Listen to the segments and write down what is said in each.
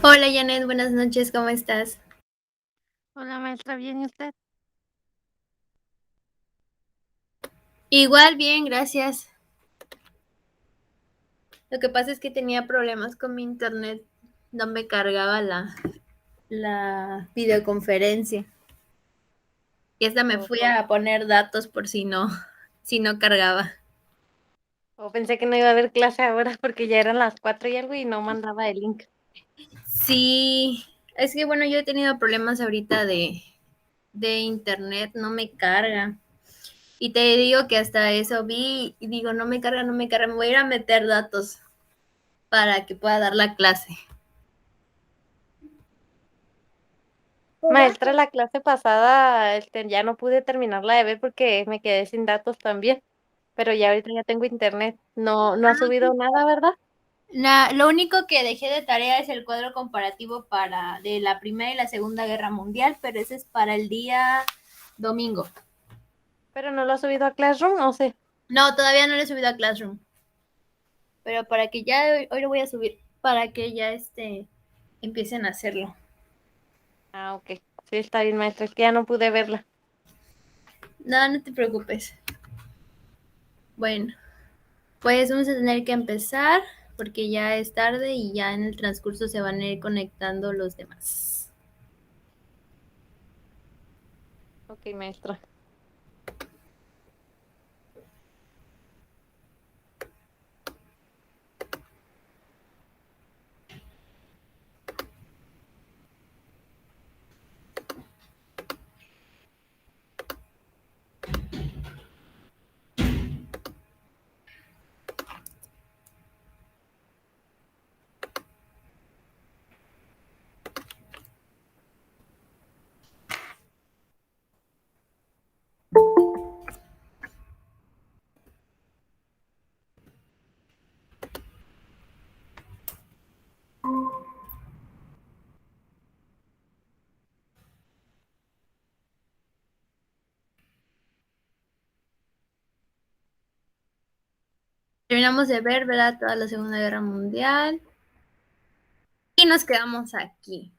Hola Janet, buenas noches, ¿cómo estás? Hola maestra, ¿bien y usted? Igual, bien, gracias. Lo que pasa es que tenía problemas con mi internet, no me cargaba la videoconferencia. Y esta me O, fui a poner datos por si no cargaba. o pensé que no iba a haber clase ahora porque ya eran las 4 y algo y no mandaba el link. Sí, es que bueno, yo he tenido problemas ahorita de internet, no me carga. Y te digo que hasta eso vi y digo, no me carga, no me carga, me voy a ir a meter datos para que pueda dar la clase. Maestra, la clase pasada ya no pude terminarla de ver porque me quedé sin datos también, pero ya ahorita ya tengo internet. No ha subido nada, ¿verdad? Lo único que dejé de tarea es el cuadro comparativo de la Primera y la Segunda Guerra Mundial, pero ese es para el día domingo. Pero no lo ha subido a Classroom, no sé. No, todavía no lo he subido a Classroom, pero para que ya hoy lo voy a subir, para que ya empiecen a hacerlo. Ah, ok. Sí, está bien, maestra, es que ya no pude verla. No, no te preocupes. Bueno, pues vamos a tener que empezar porque ya es tarde y ya en el transcurso se van a ir conectando los demás. Ok, maestra. Terminamos de ver, ¿verdad? Toda la Segunda Guerra Mundial y nos quedamos aquí,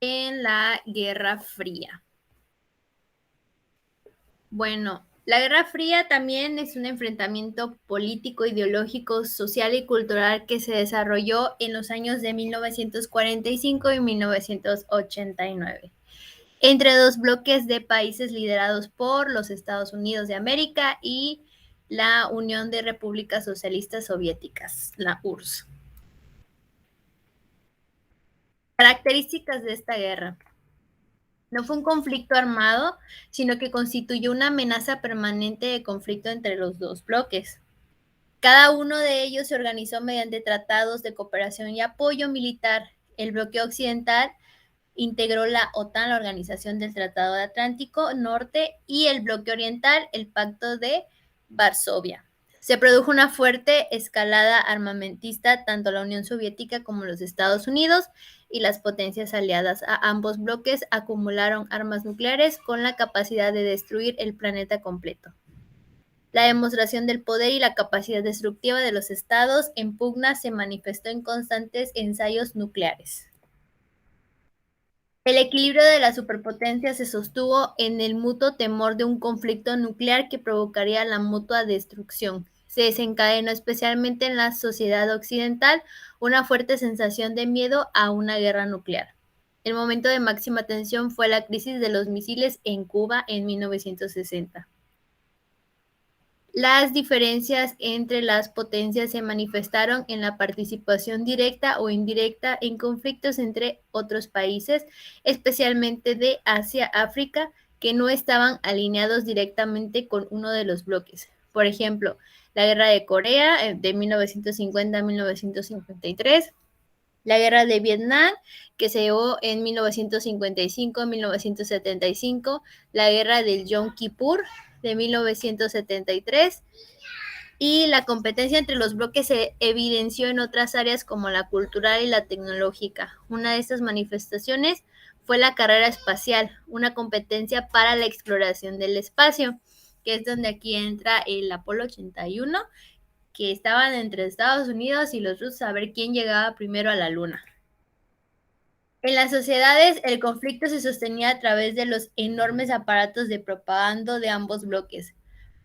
en la Guerra Fría. Bueno, la Guerra Fría también es un enfrentamiento político, ideológico, social y cultural que se desarrolló en los años de 1945 y 1989 entre dos bloques de países liderados por los Estados Unidos de América y la Unión de Repúblicas Socialistas Soviéticas, la URSS. Características de esta guerra. No fue un conflicto armado, sino que constituyó una amenaza permanente de conflicto entre los dos bloques. Cada uno de ellos se organizó mediante tratados de cooperación y apoyo militar. El bloque occidental integró la OTAN, la Organización del Tratado de Atlántico Norte, y el bloque oriental, el Pacto de Varsovia. Se produjo una fuerte escalada armamentista, tanto la Unión Soviética como los Estados Unidos y las potencias aliadas a ambos bloques acumularon armas nucleares con la capacidad de destruir el planeta completo. La demostración del poder y la capacidad destructiva de los estados en pugna se manifestó en constantes ensayos nucleares. El equilibrio de las superpotencias se sostuvo en el mutuo temor de un conflicto nuclear que provocaría la mutua destrucción. Se desencadenó especialmente en la sociedad occidental una fuerte sensación de miedo a una guerra nuclear. El momento de máxima tensión fue la crisis de los misiles en Cuba en 1960. Las diferencias entre las potencias se manifestaron en la participación directa o indirecta en conflictos entre otros países, especialmente de Asia-África, que no estaban alineados directamente con uno de los bloques. Por ejemplo, la Guerra de Corea de 1950 a 1953, la Guerra de Vietnam, que se llevó en 1955-1975, la Guerra del Yom Kippur de 1973, y la competencia entre los bloques se evidenció en otras áreas como la cultural y la tecnológica. Una de estas manifestaciones fue la carrera espacial, una competencia para la exploración del espacio, que es donde aquí entra el Apolo 81, que estaban entre Estados Unidos y los rusos a ver quién llegaba primero a la Luna. En las sociedades, el conflicto se sostenía a través de los enormes aparatos de propaganda de ambos bloques.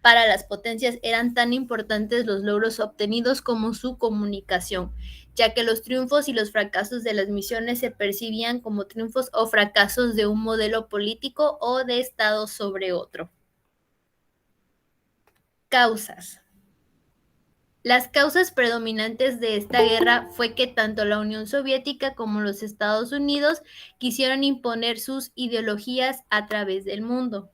Para las potencias eran tan importantes los logros obtenidos como su comunicación, ya que los triunfos y los fracasos de las misiones se percibían como triunfos o fracasos de un modelo político o de Estado sobre otro. Causas. Las causas predominantes de esta guerra fue que tanto la Unión Soviética como los Estados Unidos quisieron imponer sus ideologías a través del mundo.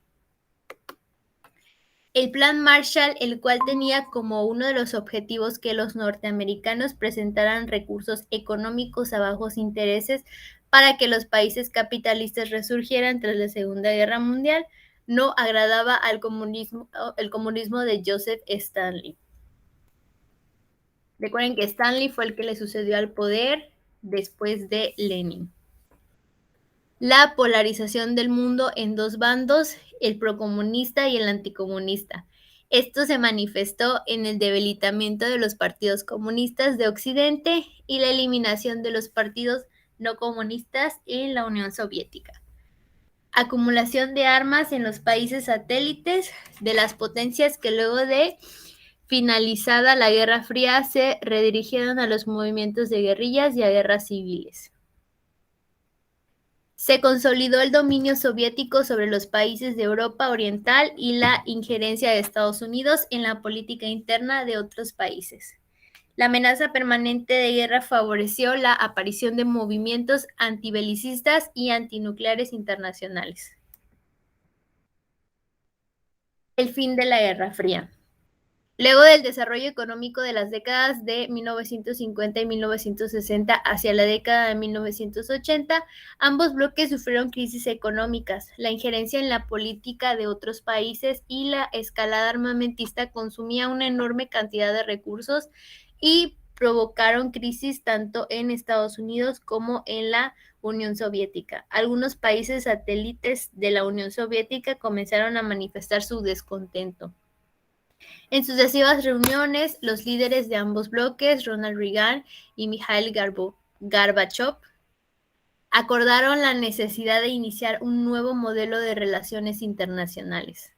El Plan Marshall, el cual tenía como uno de los objetivos que los norteamericanos presentaran recursos económicos a bajos intereses para que los países capitalistas resurgieran tras la Segunda Guerra Mundial, no agradaba al comunismo, el comunismo de Joseph Stalin. Recuerden que Stanley fue el que le sucedió al poder después de Lenin. La polarización del mundo en dos bandos, el procomunista y el anticomunista. Esto se manifestó en el debilitamiento de los partidos comunistas de Occidente y la eliminación de los partidos no comunistas en la Unión Soviética. Acumulación de armas en los países satélites de las potencias que luego de finalizada la Guerra Fría, se redirigieron a los movimientos de guerrillas y a guerras civiles. Se consolidó el dominio soviético sobre los países de Europa Oriental y la injerencia de Estados Unidos en la política interna de otros países. La amenaza permanente de guerra favoreció la aparición de movimientos antibelicistas y antinucleares internacionales. El fin de la Guerra Fría. Luego del desarrollo económico de las décadas de 1950 y 1960 hacia la década de 1980, ambos bloques sufrieron crisis económicas. La injerencia en la política de otros países y la escalada armamentista consumía una enorme cantidad de recursos y provocaron crisis tanto en Estados Unidos como en la Unión Soviética. Algunos países satélites de la Unión Soviética comenzaron a manifestar su descontento. En sucesivas reuniones, los líderes de ambos bloques, Ronald Reagan y Mikhail Gorbachev, acordaron la necesidad de iniciar un nuevo modelo de relaciones internacionales.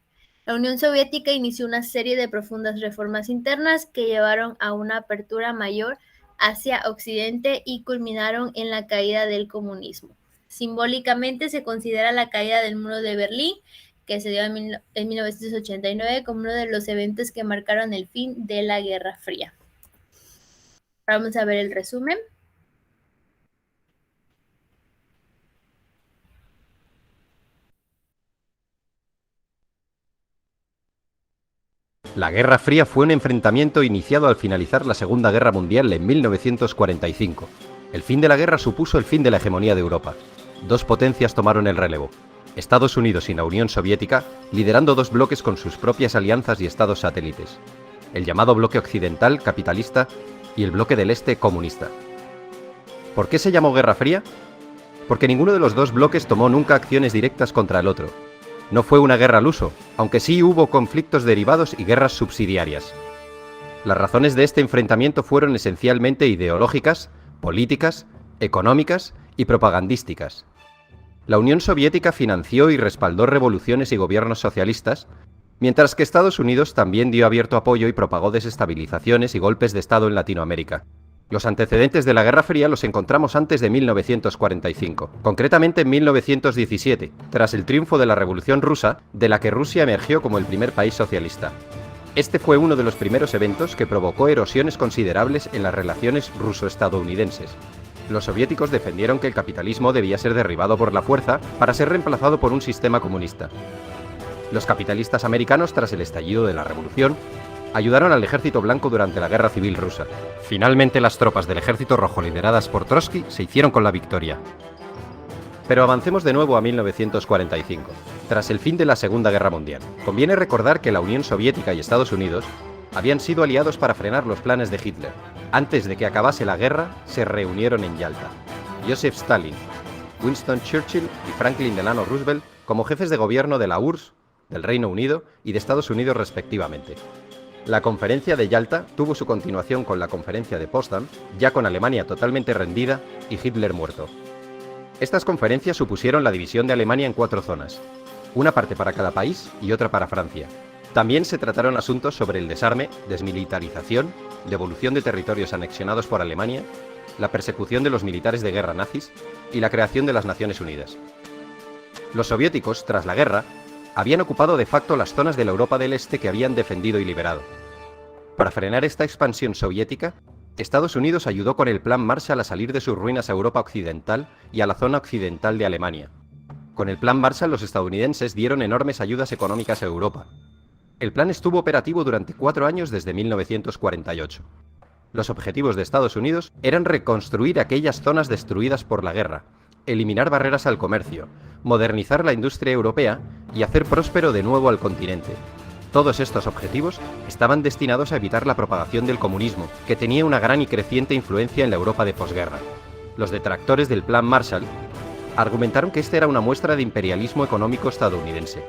La Unión Soviética inició una serie de profundas reformas internas que llevaron a una apertura mayor hacia Occidente y culminaron en la caída del comunismo. Simbólicamente se considera la caída del muro de Berlín, que se dio en 1989 como uno de los eventos que marcaron el fin de la Guerra Fría. Vamos a ver el resumen. La Guerra Fría fue un enfrentamiento iniciado al finalizar la Segunda Guerra Mundial en 1945. El fin de la guerra supuso el fin de la hegemonía de Europa. Dos potencias tomaron el relevo: Estados Unidos y la Unión Soviética, liderando dos bloques con sus propias alianzas y estados satélites: el llamado bloque occidental capitalista y el bloque del este comunista. ¿Por qué se llamó Guerra Fría? Porque ninguno de los dos bloques tomó nunca acciones directas contra el otro. No fue una guerra al uso, aunque sí hubo conflictos derivados y guerras subsidiarias. Las razones de este enfrentamiento fueron esencialmente ideológicas, políticas, económicas y propagandísticas. La Unión Soviética financió y respaldó revoluciones y gobiernos socialistas, mientras que Estados Unidos también dio abierto apoyo y propagó desestabilizaciones y golpes de Estado en Latinoamérica. Los antecedentes de la Guerra Fría los encontramos antes de 1945, concretamente en 1917, tras el triunfo de la Revolución Rusa, de la que Rusia emergió como el primer país socialista. Este fue uno de los primeros eventos que provocó erosiones considerables en las relaciones ruso-estadounidenses. Los soviéticos defendieron que el capitalismo debía ser derribado por la fuerza para ser reemplazado por un sistema comunista. Los capitalistas americanos, tras el estallido de la Revolución, ayudaron al Ejército Blanco durante la Guerra Civil Rusa. Finalmente, las tropas del Ejército Rojo lideradas por Trotsky se hicieron con la victoria. Pero avancemos de nuevo a 1945, tras el fin de la Segunda Guerra Mundial. Conviene recordar que la Unión Soviética y Estados Unidos habían sido aliados para frenar los planes de Hitler. Antes de que acabase la guerra, se reunieron en Yalta. Joseph Stalin, Winston Churchill y Franklin Delano Roosevelt como jefes de gobierno de la URSS, del Reino Unido y de Estados Unidos respectivamente. La conferencia de Yalta tuvo su continuación con la conferencia de Potsdam, ya con Alemania totalmente rendida y Hitler muerto. Estas conferencias supusieron la división de Alemania en 4 zonas, una parte para cada país y otra para Francia. También se trataron asuntos sobre el desarme, desmilitarización, devolución de territorios anexionados por Alemania, la persecución de los militares de guerra nazis y la creación de las Naciones Unidas. Los soviéticos, tras la guerra, habían ocupado de facto las zonas de la Europa del Este que habían defendido y liberado. Para frenar esta expansión soviética, Estados Unidos ayudó con el Plan Marshall a salir de sus ruinas a Europa Occidental y a la zona occidental de Alemania. Con el Plan Marshall los estadounidenses dieron enormes ayudas económicas a Europa. El plan estuvo operativo durante 4 años desde 1948. Los objetivos de Estados Unidos eran reconstruir aquellas zonas destruidas por la guerra, eliminar barreras al comercio, modernizar la industria europea y hacer próspero de nuevo al continente. Todos estos objetivos estaban destinados a evitar la propagación del comunismo, que tenía una gran y creciente influencia en la Europa de posguerra. Los detractores del Plan Marshall argumentaron que este era una muestra de imperialismo económico estadounidense.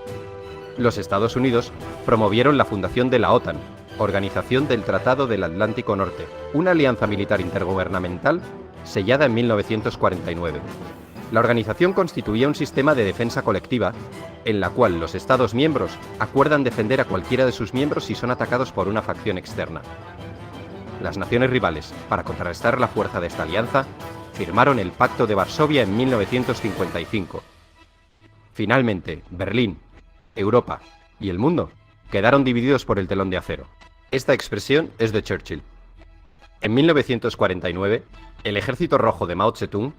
Los Estados Unidos promovieron la fundación de la OTAN, Organización del Tratado del Atlántico Norte, una alianza militar intergubernamental sellada en 1949. La organización constituía un sistema de defensa colectiva en la cual los Estados miembros acuerdan defender a cualquiera de sus miembros si son atacados por una facción externa. Las naciones rivales, para contrarrestar la fuerza de esta alianza, firmaron el Pacto de Varsovia en 1955. Finalmente, Berlín, Europa y el mundo quedaron divididos por el telón de acero. Esta expresión es de Churchill. En 1949, el Ejército Rojo de Mao Zedong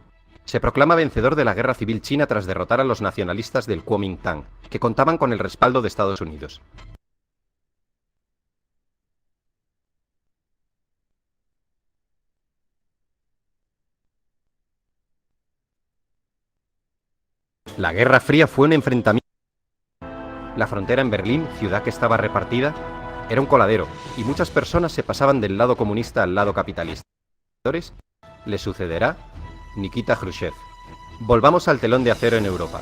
se proclama vencedor de la Guerra Civil China tras derrotar a los nacionalistas del Kuomintang, que contaban con el respaldo de Estados Unidos. La Guerra Fría fue un enfrentamiento. La frontera en Berlín, ciudad que estaba repartida, era un coladero, y muchas personas se pasaban del lado comunista al lado capitalista. Le sucederá Nikita Khrushchev. Volvamos al telón de acero en Europa.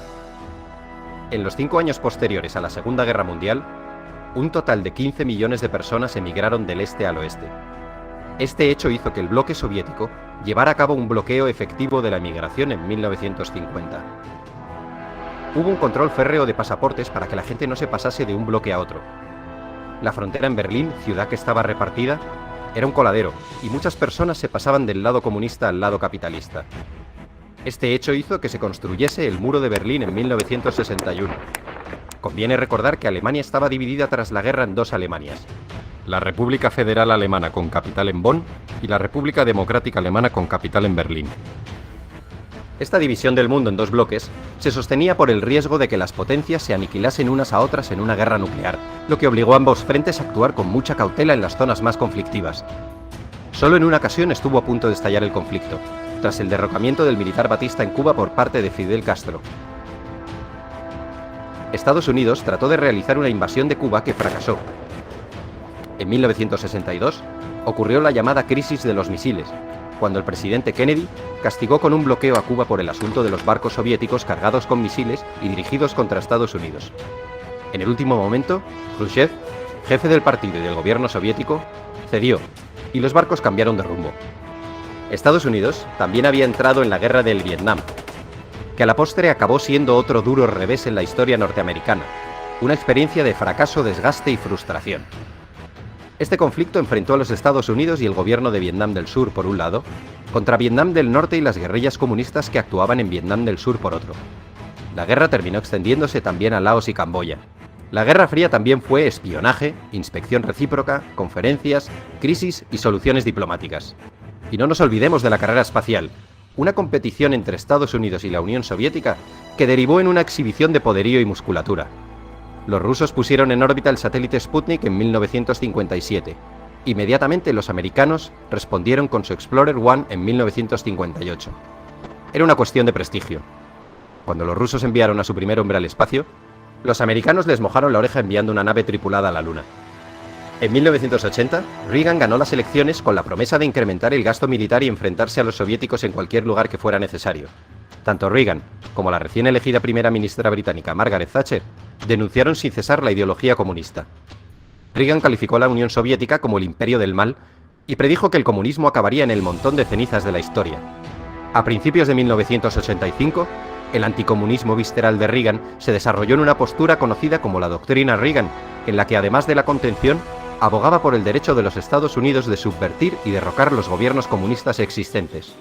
En los 5 años posteriores a la Segunda Guerra Mundial, un total de 15 millones de personas emigraron del este al oeste. Este hecho hizo que el bloque soviético llevara a cabo un bloqueo efectivo de la emigración en 1950. Hubo un control férreo de pasaportes para que la gente no se pasase de un bloque a otro. La frontera en Berlín, ciudad que estaba repartida, era un coladero, y muchas personas se pasaban del lado comunista al lado capitalista. Este hecho hizo que se construyese el Muro de Berlín en 1961. Conviene recordar que Alemania estaba dividida tras la guerra en 2 Alemanias: la República Federal Alemana con capital en Bonn y la República Democrática Alemana con capital en Berlín. Esta división del mundo en 2 bloques se sostenía por el riesgo de que las potencias se aniquilasen unas a otras en una guerra nuclear, lo que obligó a ambos frentes a actuar con mucha cautela en las zonas más conflictivas. Solo en una ocasión estuvo a punto de estallar el conflicto, tras el derrocamiento del militar Batista en Cuba por parte de Fidel Castro. Estados Unidos trató de realizar una invasión de Cuba que fracasó. En 1962 ocurrió la llamada crisis de los misiles, cuando el presidente Kennedy castigó con un bloqueo a Cuba por el asunto de los barcos soviéticos cargados con misiles y dirigidos contra Estados Unidos. En el último momento, Khrushchev, jefe del partido y del gobierno soviético, cedió, y los barcos cambiaron de rumbo. Estados Unidos también había entrado en la guerra del Vietnam, que a la postre acabó siendo otro duro revés en la historia norteamericana, una experiencia de fracaso, desgaste y frustración. Este conflicto enfrentó a los Estados Unidos y el gobierno de Vietnam del Sur por un lado, contra Vietnam del Norte y las guerrillas comunistas que actuaban en Vietnam del Sur por otro. La guerra terminó extendiéndose también a Laos y Camboya. La Guerra Fría también fue espionaje, inspección recíproca, conferencias, crisis y soluciones diplomáticas. Y no nos olvidemos de la carrera espacial, una competición entre Estados Unidos y la Unión Soviética que derivó en una exhibición de poderío y musculatura. Los rusos pusieron en órbita el satélite Sputnik en 1957. Inmediatamente los americanos respondieron con su Explorer 1 en 1958. Era una cuestión de prestigio. Cuando los rusos enviaron a su primer hombre al espacio, los americanos les mojaron la oreja enviando una nave tripulada a la Luna. En 1980, Reagan ganó las elecciones con la promesa de incrementar el gasto militar y enfrentarse a los soviéticos en cualquier lugar que fuera necesario. Tanto Reagan como la recién elegida primera ministra británica Margaret Thatcher denunciaron sin cesar la ideología comunista. Reagan calificó a la Unión Soviética como el imperio del mal y predijo que el comunismo acabaría en el montón de cenizas de la historia. A principios de 1985, el anticomunismo visceral de Reagan se desarrolló en una postura conocida como la doctrina Reagan, en la que además de la contención, abogaba por el derecho de los Estados Unidos de subvertir y derrocar los gobiernos comunistas existentes.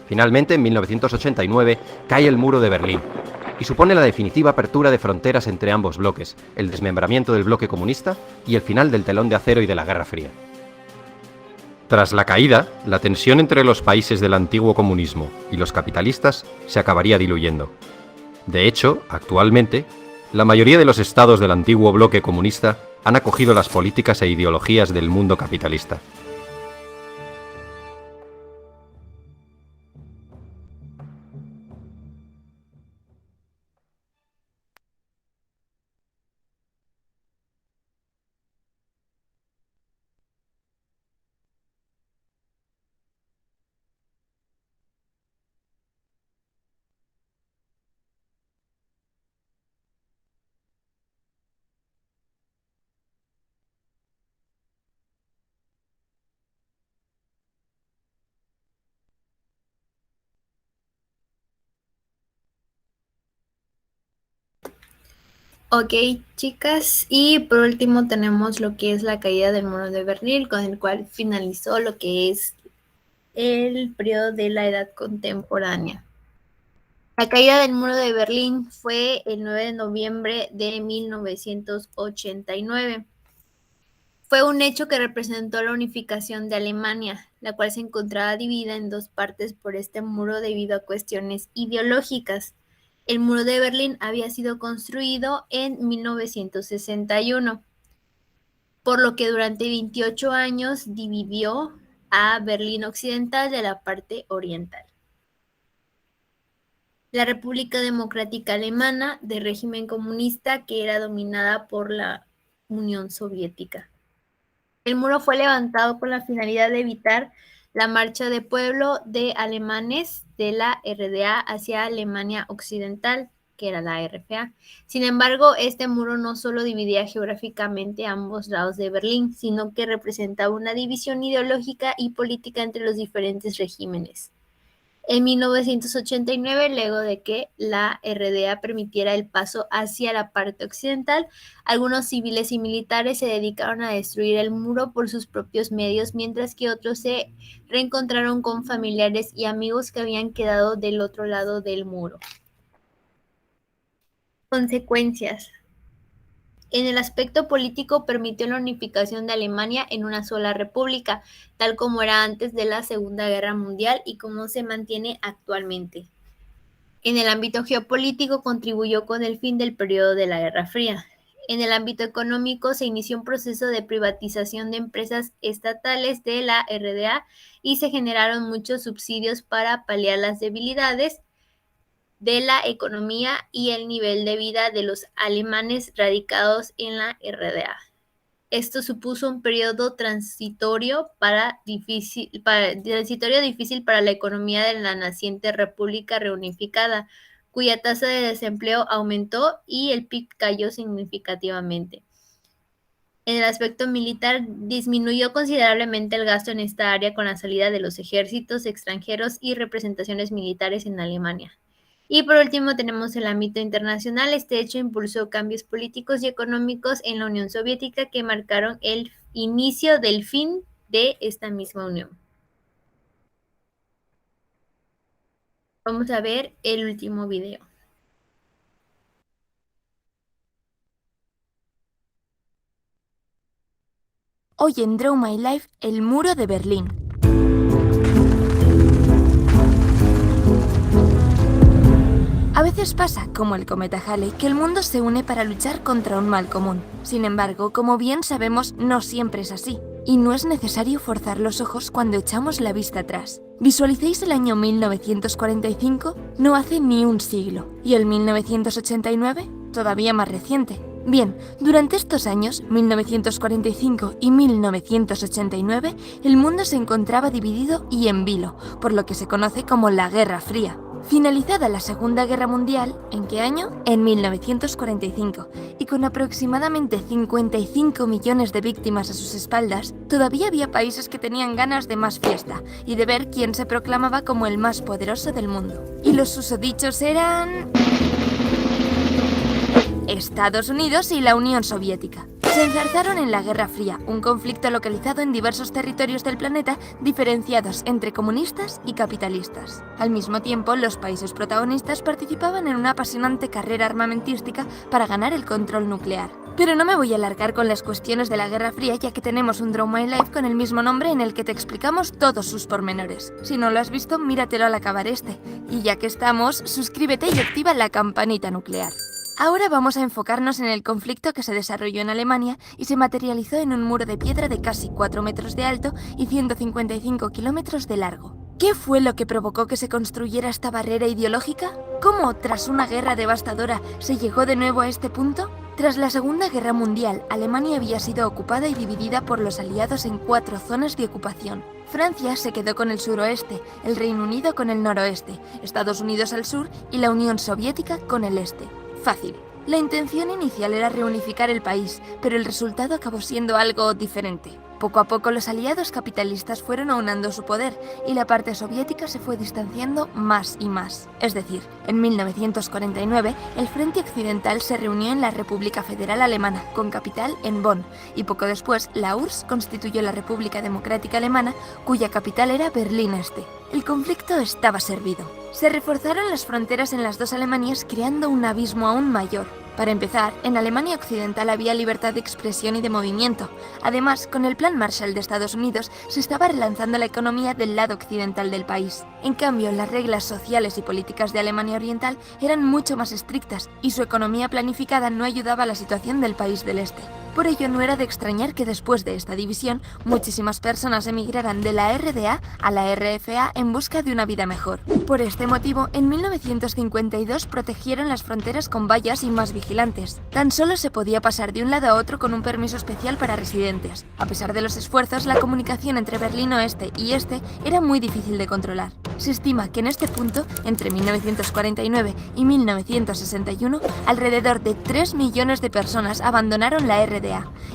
Finalmente, en 1989, cae el muro de Berlín, y supone la definitiva apertura de fronteras entre ambos bloques, el desmembramiento del bloque comunista y el final del telón de acero y de la Guerra Fría. Tras la caída, la tensión entre los países del antiguo comunismo y los capitalistas se acabaría diluyendo. De hecho, actualmente, la mayoría de los estados del antiguo bloque comunista han acogido las políticas e ideologías del mundo capitalista. Ok, chicas, y por último tenemos lo que es la caída del muro de Berlín, con el cual finalizó lo que es el periodo de la Edad Contemporánea. La caída del muro de Berlín fue el 9 de noviembre de 1989. Fue un hecho que representó la unificación de Alemania, la cual se encontraba dividida en dos partes por este muro debido a cuestiones ideológicas. El muro de Berlín había sido construido en 1961, por lo que durante 28 años dividió a Berlín Occidental de la parte oriental. La República Democrática Alemana, de régimen comunista, que era dominada por la Unión Soviética. El muro fue levantado con la finalidad de evitar la marcha de pueblo de alemanes de la RDA hacia Alemania Occidental, que era la RFA. Sin embargo, este muro no solo dividía geográficamente ambos lados de Berlín, sino que representaba una división ideológica y política entre los diferentes regímenes. En 1989, luego de que la RDA permitiera el paso hacia la parte occidental, algunos civiles y militares se dedicaron a destruir el muro por sus propios medios, mientras que otros se reencontraron con familiares y amigos que habían quedado del otro lado del muro. Consecuencias. En el aspecto político, permitió la unificación de Alemania en una sola república, tal como era antes de la Segunda Guerra Mundial y como se mantiene actualmente. En el ámbito geopolítico, contribuyó con el fin del periodo de la Guerra Fría. En el ámbito económico, se inició un proceso de privatización de empresas estatales de la RDA y se generaron muchos subsidios para paliar las debilidades de la economía y el nivel de vida de los alemanes radicados en la RDA. Esto supuso un periodo transitorio difícil para la economía de la naciente República reunificada, cuya tasa de desempleo aumentó y el PIB cayó significativamente. En el aspecto militar, disminuyó considerablemente el gasto en esta área con la salida de los ejércitos extranjeros y representaciones militares en Alemania. Y por último tenemos el ámbito internacional. Este hecho impulsó cambios políticos y económicos en la Unión Soviética que marcaron el inicio del fin de esta misma unión. Vamos a ver el último video. Hoy en Draw My Life, el muro de Berlín. A veces pasa, como el cometa Halley, que el mundo se une para luchar contra un mal común. Sin embargo, como bien sabemos, no siempre es así. Y no es necesario forzar los ojos cuando echamos la vista atrás. ¿Visualicéis el año 1945? No hace ni un siglo. ¿Y el 1989? Todavía más reciente. Bien, durante estos años, 1945 y 1989, el mundo se encontraba dividido y en vilo, por lo que se conoce como la Guerra Fría. Finalizada la Segunda Guerra Mundial, ¿en qué año? En 1945, y con aproximadamente 55 millones de víctimas a sus espaldas, todavía había países que tenían ganas de más fiesta y de ver quién se proclamaba como el más poderoso del mundo. Y los susodichos eran... Estados Unidos y la Unión Soviética. Se enzarzaron en la Guerra Fría, un conflicto localizado en diversos territorios del planeta diferenciados entre comunistas y capitalistas. Al mismo tiempo, los países protagonistas participaban en una apasionante carrera armamentística para ganar el control nuclear. Pero no me voy a alargar con las cuestiones de la Guerra Fría, ya que tenemos un Draw My Life con el mismo nombre en el que te explicamos todos sus pormenores. Si no lo has visto, míratelo al acabar este. Y ya que estamos, suscríbete y activa la campanita nuclear. Ahora vamos a enfocarnos en el conflicto que se desarrolló en Alemania y se materializó en un muro de piedra de casi 4 metros de alto y 155 kilómetros de largo. ¿Qué fue lo que provocó que se construyera esta barrera ideológica? ¿Cómo, tras una guerra devastadora, se llegó de nuevo a este punto? Tras la Segunda Guerra Mundial, Alemania había sido ocupada y dividida por los aliados en 4 zonas de ocupación. Francia se quedó con el suroeste, el Reino Unido con el noroeste, Estados Unidos al sur y la Unión Soviética con el este. Fácil. La intención inicial era reunificar el país, pero el resultado acabó siendo algo diferente. Poco a poco los aliados capitalistas fueron aunando su poder y la parte soviética se fue distanciando más y más. Es decir, en 1949 el Frente Occidental se reunió en la República Federal Alemana, con capital en Bonn, y poco después la URSS constituyó la República Democrática Alemana, cuya capital era Berlín Este. El conflicto estaba servido. Se reforzaron las fronteras en las dos Alemanias creando un abismo aún mayor. Para empezar, en Alemania Occidental había libertad de expresión y de movimiento. Además, con el Plan Marshall de Estados Unidos se estaba relanzando la economía del lado occidental del país. En cambio, las reglas sociales y políticas de Alemania Oriental eran mucho más estrictas y su economía planificada no ayudaba a la situación del país del Este. Por ello, no era de extrañar que después de esta división, muchísimas personas emigraran de la RDA a la RFA en busca de una vida mejor. Por este motivo, en 1952 protegieron las fronteras con vallas y más vigilantes. Tan solo se podía pasar de un lado a otro con un permiso especial para residentes. A pesar de los esfuerzos, la comunicación entre Berlín Oeste y Este era muy difícil de controlar. Se estima que en este punto, entre 1949 y 1961, alrededor de 3 millones de personas abandonaron la RDA.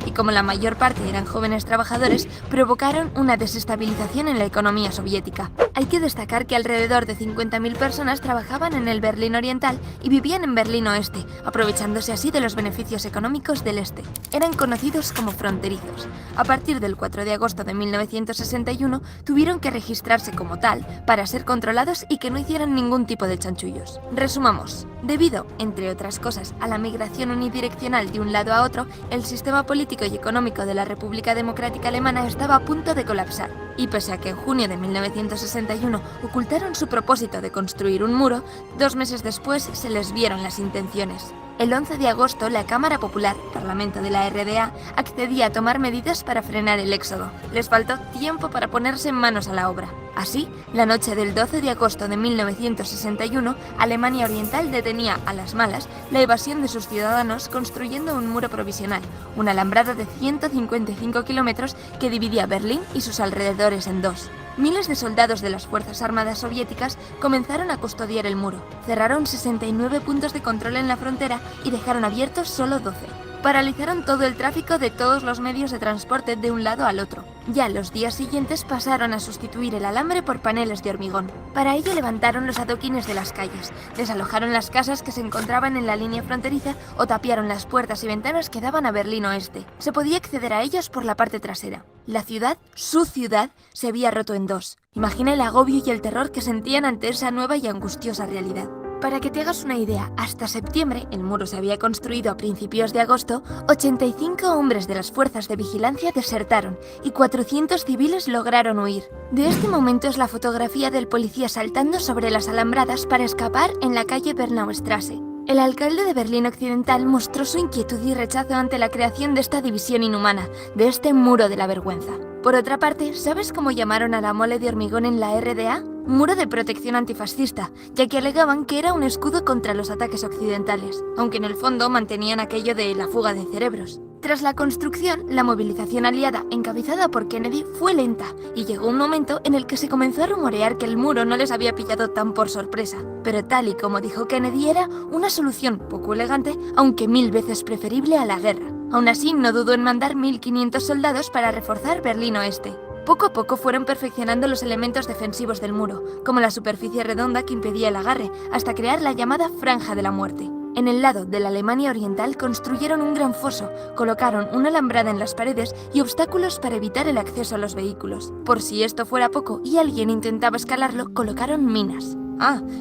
Y como la mayor parte eran jóvenes trabajadores, provocaron una desestabilización en la economía soviética. Hay que destacar que alrededor de 50.000 personas trabajaban en el Berlín Oriental y vivían en Berlín Oeste, aprovechándose así de los beneficios económicos del Este. Eran conocidos como fronterizos. A partir del 4 de agosto de 1961 tuvieron que registrarse como tal para ser controlados y que no hicieran ningún tipo de chanchullos. Resumamos. Debido, entre otras cosas, a la migración unidireccional de un lado a otro, el sistema político y económico de la República Democrática Alemana estaba a punto de colapsar. Y pese a que en junio de 1961 ocultaron su propósito de construir un muro, 2 meses después se les vieron las intenciones. El 11 de agosto, la Cámara Popular, Parlamento de la RDA, accedía a tomar medidas para frenar el éxodo. Les faltó tiempo para ponerse manos a la obra. Así, la noche del 12 de agosto de 1961, Alemania Oriental detenía a las malas la evasión de sus ciudadanos construyendo un muro provisional, un alambrado de 155 kilómetros que dividía Berlín y sus alrededores en dos. Miles de soldados de las Fuerzas Armadas soviéticas comenzaron a custodiar el muro. Cerraron 69 puntos de control en la frontera y dejaron abiertos solo 12. Paralizaron todo el tráfico de todos los medios de transporte de un lado al otro. Ya los días siguientes pasaron a sustituir el alambre por paneles de hormigón. Para ello levantaron los adoquines de las calles, desalojaron las casas que se encontraban en la línea fronteriza o tapiaron las puertas y ventanas que daban a Berlín Oeste. Se podía acceder a ellos por la parte trasera. La ciudad, su ciudad, se había roto en dos. Imagina el agobio y el terror que sentían ante esa nueva y angustiosa realidad. Para que te hagas una idea, hasta septiembre, el muro se había construido a principios de agosto, 85 hombres de las fuerzas de vigilancia desertaron y 400 civiles lograron huir. De este momento es la fotografía del policía saltando sobre las alambradas para escapar en la calle Bernaustrasse. El alcalde de Berlín Occidental mostró su inquietud y rechazo ante la creación de esta división inhumana, de este muro de la vergüenza. Por otra parte, ¿sabes cómo llamaron a la mole de hormigón en la RDA? Muro de protección antifascista, ya que alegaban que era un escudo contra los ataques occidentales, aunque en el fondo mantenían aquello de la fuga de cerebros. Tras la construcción, la movilización aliada encabezada por Kennedy fue lenta y llegó un momento en el que se comenzó a rumorear que el muro no les había pillado tan por sorpresa. Pero tal y como dijo Kennedy, era una solución poco elegante, aunque 1000 veces preferible a la guerra. Aún así, no dudó en mandar 1500 soldados para reforzar Berlín Oeste. Poco a poco fueron perfeccionando los elementos defensivos del muro, como la superficie redonda que impedía el agarre, hasta crear la llamada Franja de la Muerte. En el lado de la Alemania Oriental construyeron un gran foso, colocaron una alambrada en las paredes y obstáculos para evitar el acceso a los vehículos. Por si esto fuera poco y alguien intentaba escalarlo, colocaron minas.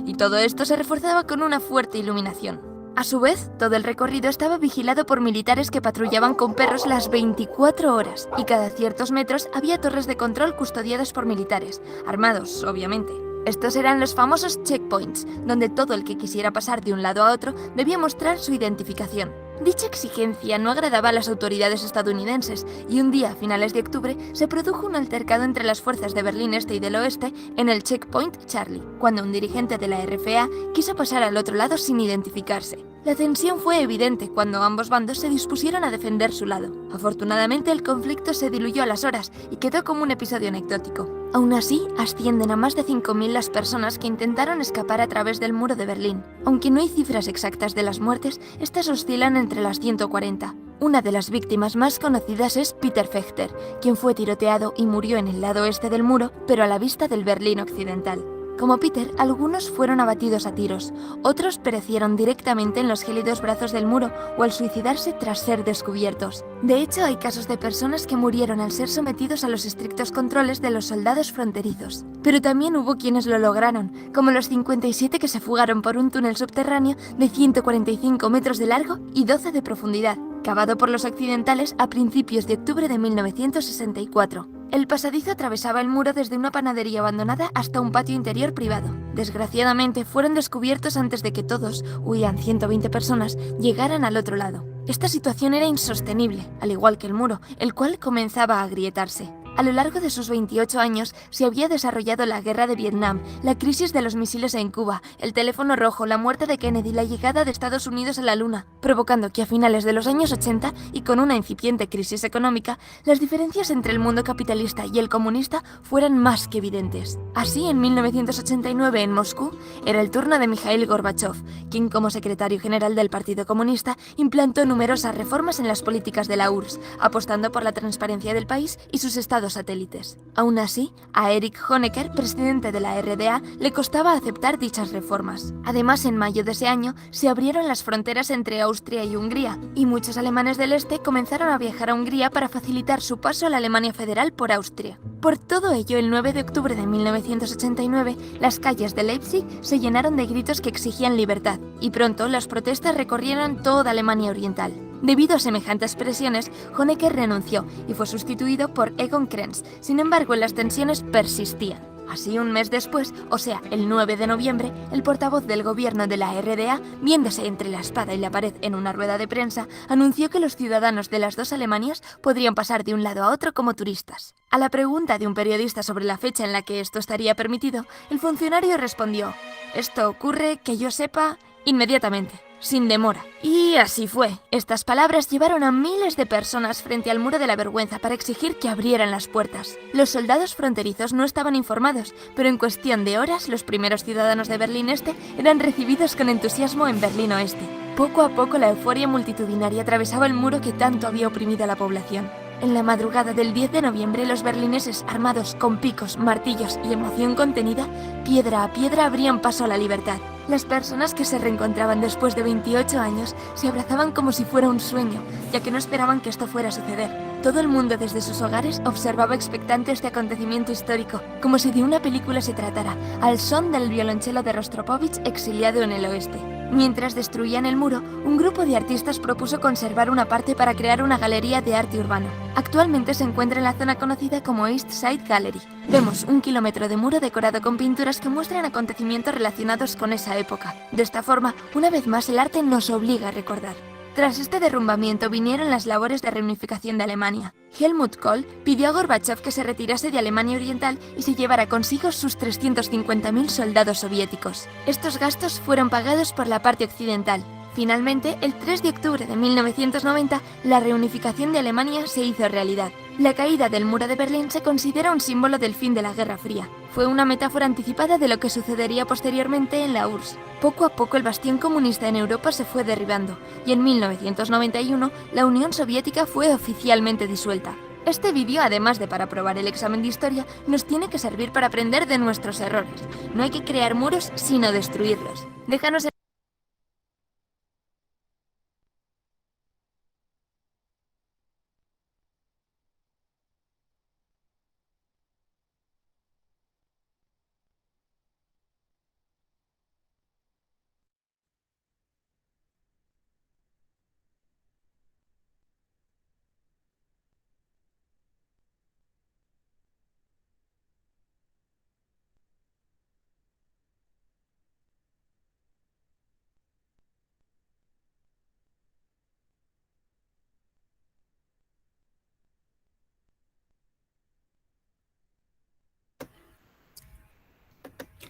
Y todo esto se reforzaba con una fuerte iluminación. A su vez, todo el recorrido estaba vigilado por militares que patrullaban con perros las 24 horas, y cada ciertos metros había torres de control custodiadas por militares, armados, obviamente. Estos eran los famosos checkpoints, donde todo el que quisiera pasar de un lado a otro debía mostrar su identificación. Dicha exigencia no agradaba a las autoridades estadounidenses y un día, a finales de octubre, se produjo un altercado entre las fuerzas de Berlín Este y del Oeste en el checkpoint Charlie, cuando un dirigente de la RFA quiso pasar al otro lado sin identificarse. La tensión fue evidente cuando ambos bandos se dispusieron a defender su lado. Afortunadamente, el conflicto se diluyó a las horas y quedó como un episodio anecdótico. Aún así, ascienden a más de 5000 las personas que intentaron escapar a través del muro de Berlín. Aunque no hay cifras exactas de las muertes, estas oscilan entre las 140. Una de las víctimas más conocidas es Peter Fechter, quien fue tiroteado y murió en el lado este del muro, pero a la vista del Berlín Occidental. Como Peter, algunos fueron abatidos a tiros, otros perecieron directamente en los gélidos brazos del muro o al suicidarse tras ser descubiertos. De hecho, hay casos de personas que murieron al ser sometidos a los estrictos controles de los soldados fronterizos. Pero también hubo quienes lo lograron, como los 57 que se fugaron por un túnel subterráneo de 145 metros de largo y 12 de profundidad, cavado por los occidentales a principios de octubre de 1964. El pasadizo atravesaba el muro desde una panadería abandonada hasta un patio interior privado. Desgraciadamente, fueron descubiertos antes de que todos, huían 120 personas, llegaran al otro lado. Esta situación era insostenible, al igual que el muro, el cual comenzaba a agrietarse. A lo largo de sus 28 años se había desarrollado la guerra de Vietnam, la crisis de los misiles en Cuba, el teléfono rojo, la muerte de Kennedy, la llegada de Estados Unidos a la Luna, provocando que a finales de los años 80, y con una incipiente crisis económica, las diferencias entre el mundo capitalista y el comunista fueran más que evidentes. Así, en 1989 en Moscú, era el turno de Mikhail Gorbachev, quien como secretario general del Partido Comunista implantó numerosas reformas en las políticas de la URSS, apostando por la transparencia del país y sus estados satélites. Aún así, a Erich Honecker, presidente de la RDA, le costaba aceptar dichas reformas. Además, en mayo de ese año, se abrieron las fronteras entre Austria y Hungría, y muchos alemanes del este comenzaron a viajar a Hungría para facilitar su paso a la Alemania federal por Austria. Por todo ello, el 9 de octubre de 1989, las calles de Leipzig se llenaron de gritos que exigían libertad, y pronto las protestas recorrieron toda Alemania Oriental. Debido a semejantes presiones, Honecker renunció y fue sustituido por Egon Krenz. Sin embargo, las tensiones persistían. Así, un mes después, o sea, el 9 de noviembre, el portavoz del gobierno de la RDA, viéndose entre la espada y la pared en una rueda de prensa, anunció que los ciudadanos de las dos Alemanias podrían pasar de un lado a otro como turistas. A la pregunta de un periodista sobre la fecha en la que esto estaría permitido, el funcionario respondió: «Esto ocurre, que yo sepa, inmediatamente, sin demora». Y así fue. Estas palabras llevaron a miles de personas frente al muro de la vergüenza para exigir que abrieran las puertas. Los soldados fronterizos no estaban informados, pero en cuestión de horas los primeros ciudadanos de Berlín Este eran recibidos con entusiasmo en Berlín Oeste. Poco a poco la euforia multitudinaria atravesaba el muro que tanto había oprimido a la población. En la madrugada del 10 de noviembre, los berlineses, armados con picos, martillos y emoción contenida, piedra a piedra abrían paso a la libertad. Las personas que se reencontraban después de 28 años se abrazaban como si fuera un sueño, ya que no esperaban que esto fuera a suceder. Todo el mundo desde sus hogares observaba expectante este acontecimiento histórico, como si de una película se tratara, al son del violonchelo de Rostropovich exiliado en el oeste. Mientras destruían el muro, un grupo de artistas propuso conservar una parte para crear una galería de arte urbano. Actualmente se encuentra en la zona conocida como East Side Gallery. Vemos 1 kilómetro de muro decorado con pinturas que muestran acontecimientos relacionados con esa época. De esta forma, una vez más el arte nos obliga a recordar. Tras este derrumbamiento vinieron las labores de reunificación de Alemania. Helmut Kohl pidió a Gorbachev que se retirase de Alemania Oriental y se llevara consigo sus 350.000 soldados soviéticos. Estos gastos fueron pagados por la parte occidental. Finalmente, el 3 de octubre de 1990, la reunificación de Alemania se hizo realidad. La caída del muro de Berlín se considera un símbolo del fin de la Guerra Fría. Fue una metáfora anticipada de lo que sucedería posteriormente en la URSS. Poco a poco el bastión comunista en Europa se fue derribando, y en 1991 la Unión Soviética fue oficialmente disuelta. Este vídeo, además de para probar el examen de historia, nos tiene que servir para aprender de nuestros errores. No hay que crear muros, sino destruirlos. Déjanos en...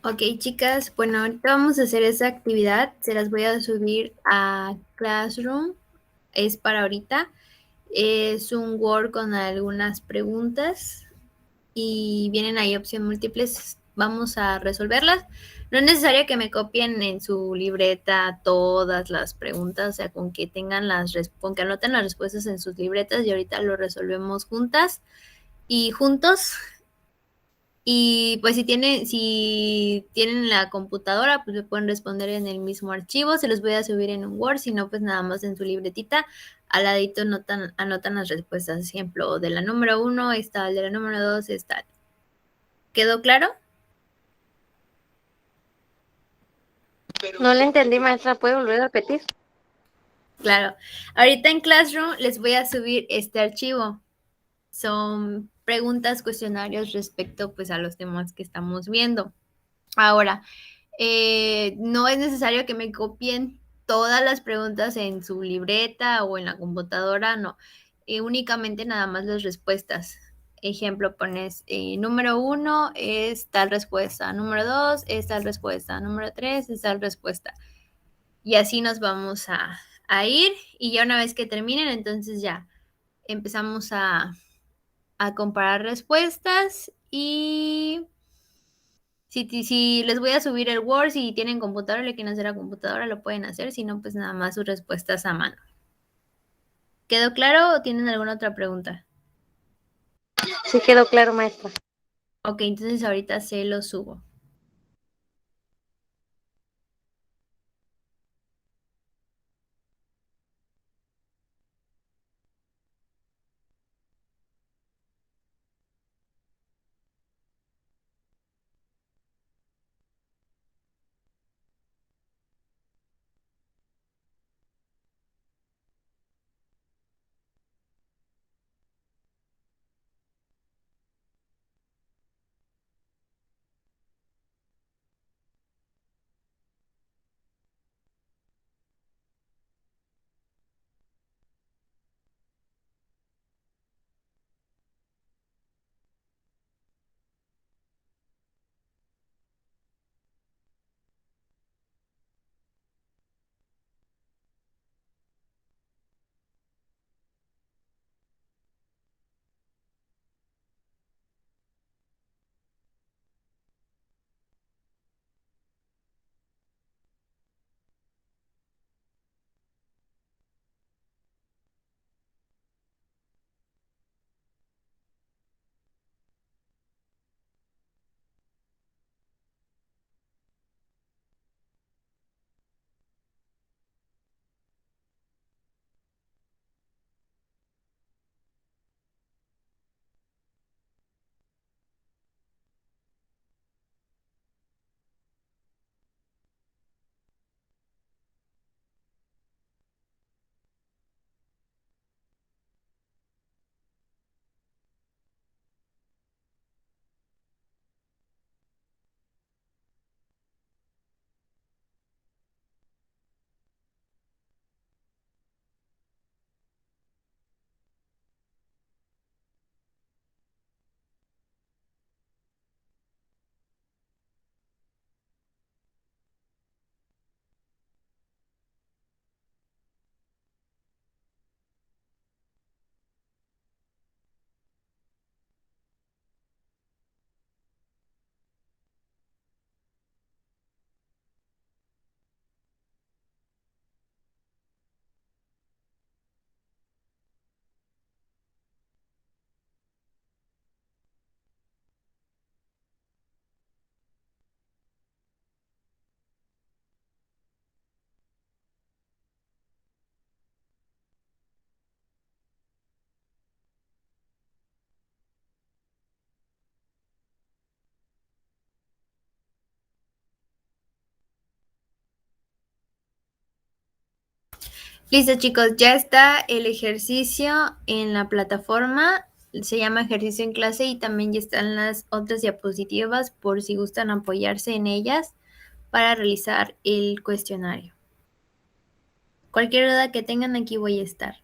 Ok, chicas, bueno, ahorita vamos a hacer esa actividad. Se las voy a subir a Classroom. Es para ahorita. Es un Word con algunas preguntas y vienen ahí opciones múltiples. Vamos a resolverlas. No es necesario que me copien en su libreta todas las preguntas, o sea, con que tengan con que anoten las respuestas en sus libretas y ahorita lo resolvemos juntas y juntos. Y pues si tienen la computadora, pues me pueden responder en el mismo archivo. Se los voy a subir en un Word, si no, pues nada más en su libretita. Al ladito anotan las respuestas. Ejemplo, de la número 1 está, el de la número 2 está. ¿Quedó claro? No le entendí, maestra. ¿Puede volver a repetir? Claro. Ahorita en Classroom les voy a subir este archivo. Son preguntas, cuestionarios respecto pues a los temas que estamos viendo. Ahora, no es necesario que me copien todas las preguntas en su libreta o en la computadora, no. Únicamente nada más las respuestas. Ejemplo, pones número 1 es tal respuesta, número 2 es tal respuesta, número 3 es tal respuesta. Y así nos vamos a ir y ya una vez que terminen, entonces ya empezamos a comparar respuestas y si les voy a subir el Word, si tienen computadora, le quieren hacer a computadora, lo pueden hacer, si no, pues nada más sus respuestas a mano. ¿Quedó claro o tienen alguna otra pregunta? Sí quedó claro, maestra. Ok, entonces ahorita se lo subo. Listo, chicos, ya está el ejercicio en la plataforma. Se llama ejercicio en clase y también ya están las otras diapositivas por si gustan apoyarse en ellas para realizar el cuestionario. Cualquier duda que tengan, aquí voy a estar.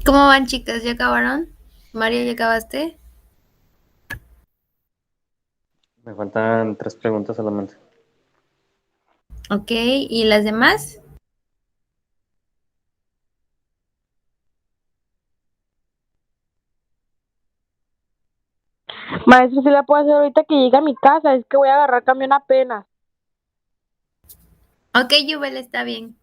¿Cómo van, chicas? ¿Ya acabaron? María, ¿ya acabaste? Me faltan 3 preguntas solamente. Ok, ¿y las demás? Maestro, si la puedo hacer ahorita que llegue a mi casa, es que voy a agarrar camión apenas. Ok, Yubel, está bien.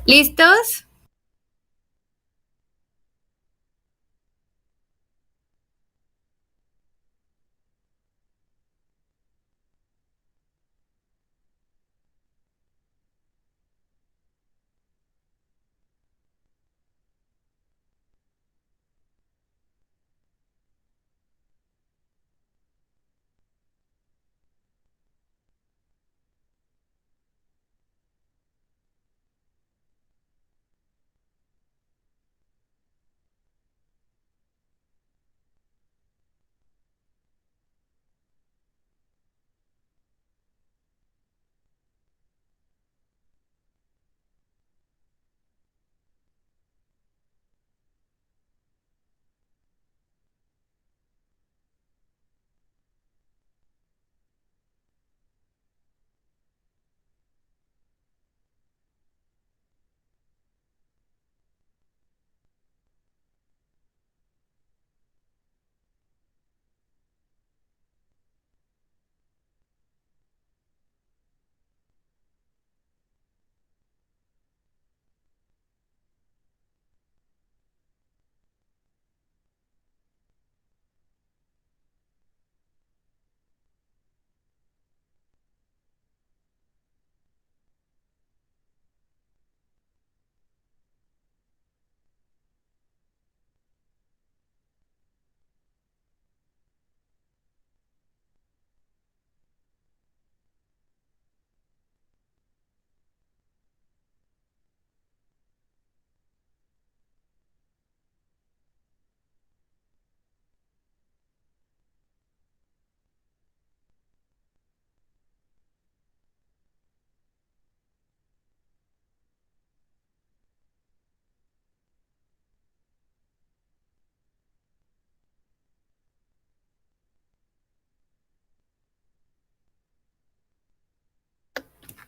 ¿Listos?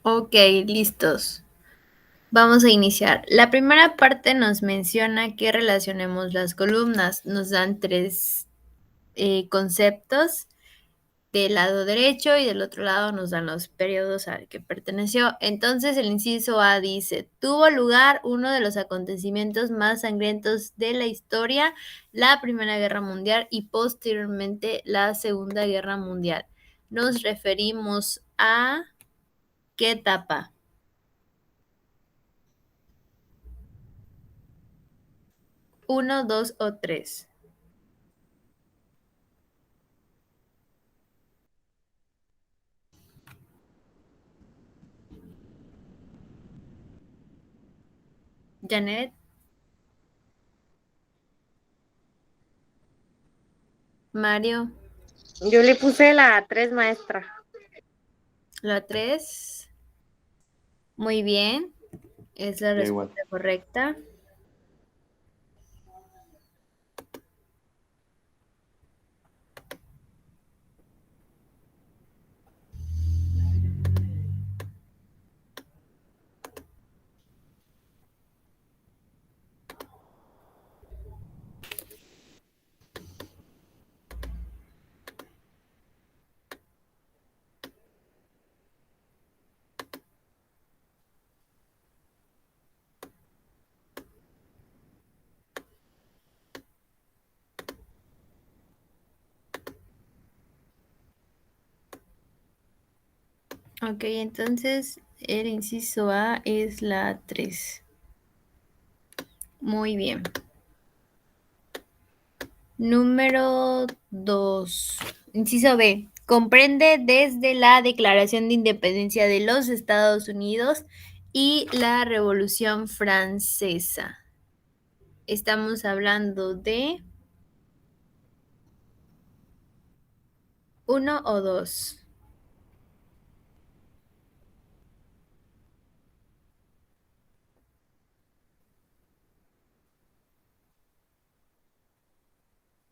Ok, listos. Vamos a iniciar. La primera parte nos menciona que relacionemos las columnas. Nos dan tres conceptos. Del lado derecho y del otro lado nos dan los periodos al que perteneció. Entonces el inciso A dice, tuvo lugar uno de los acontecimientos más sangrientos de la historia, la Primera Guerra Mundial y posteriormente la Segunda Guerra Mundial. Nos referimos a ¿qué etapa? ¿Uno, dos o tres? Janet, Mario, Yo le puse la 3, maestra. la tres. Muy bien, es la Yo igual. respuesta correcta. Ok, entonces el inciso A es la 3. Muy bien. Número 2. Inciso B. Comprende desde la Declaración de Independencia de los Estados Unidos y la Revolución Francesa. Estamos hablando de 1 o 2.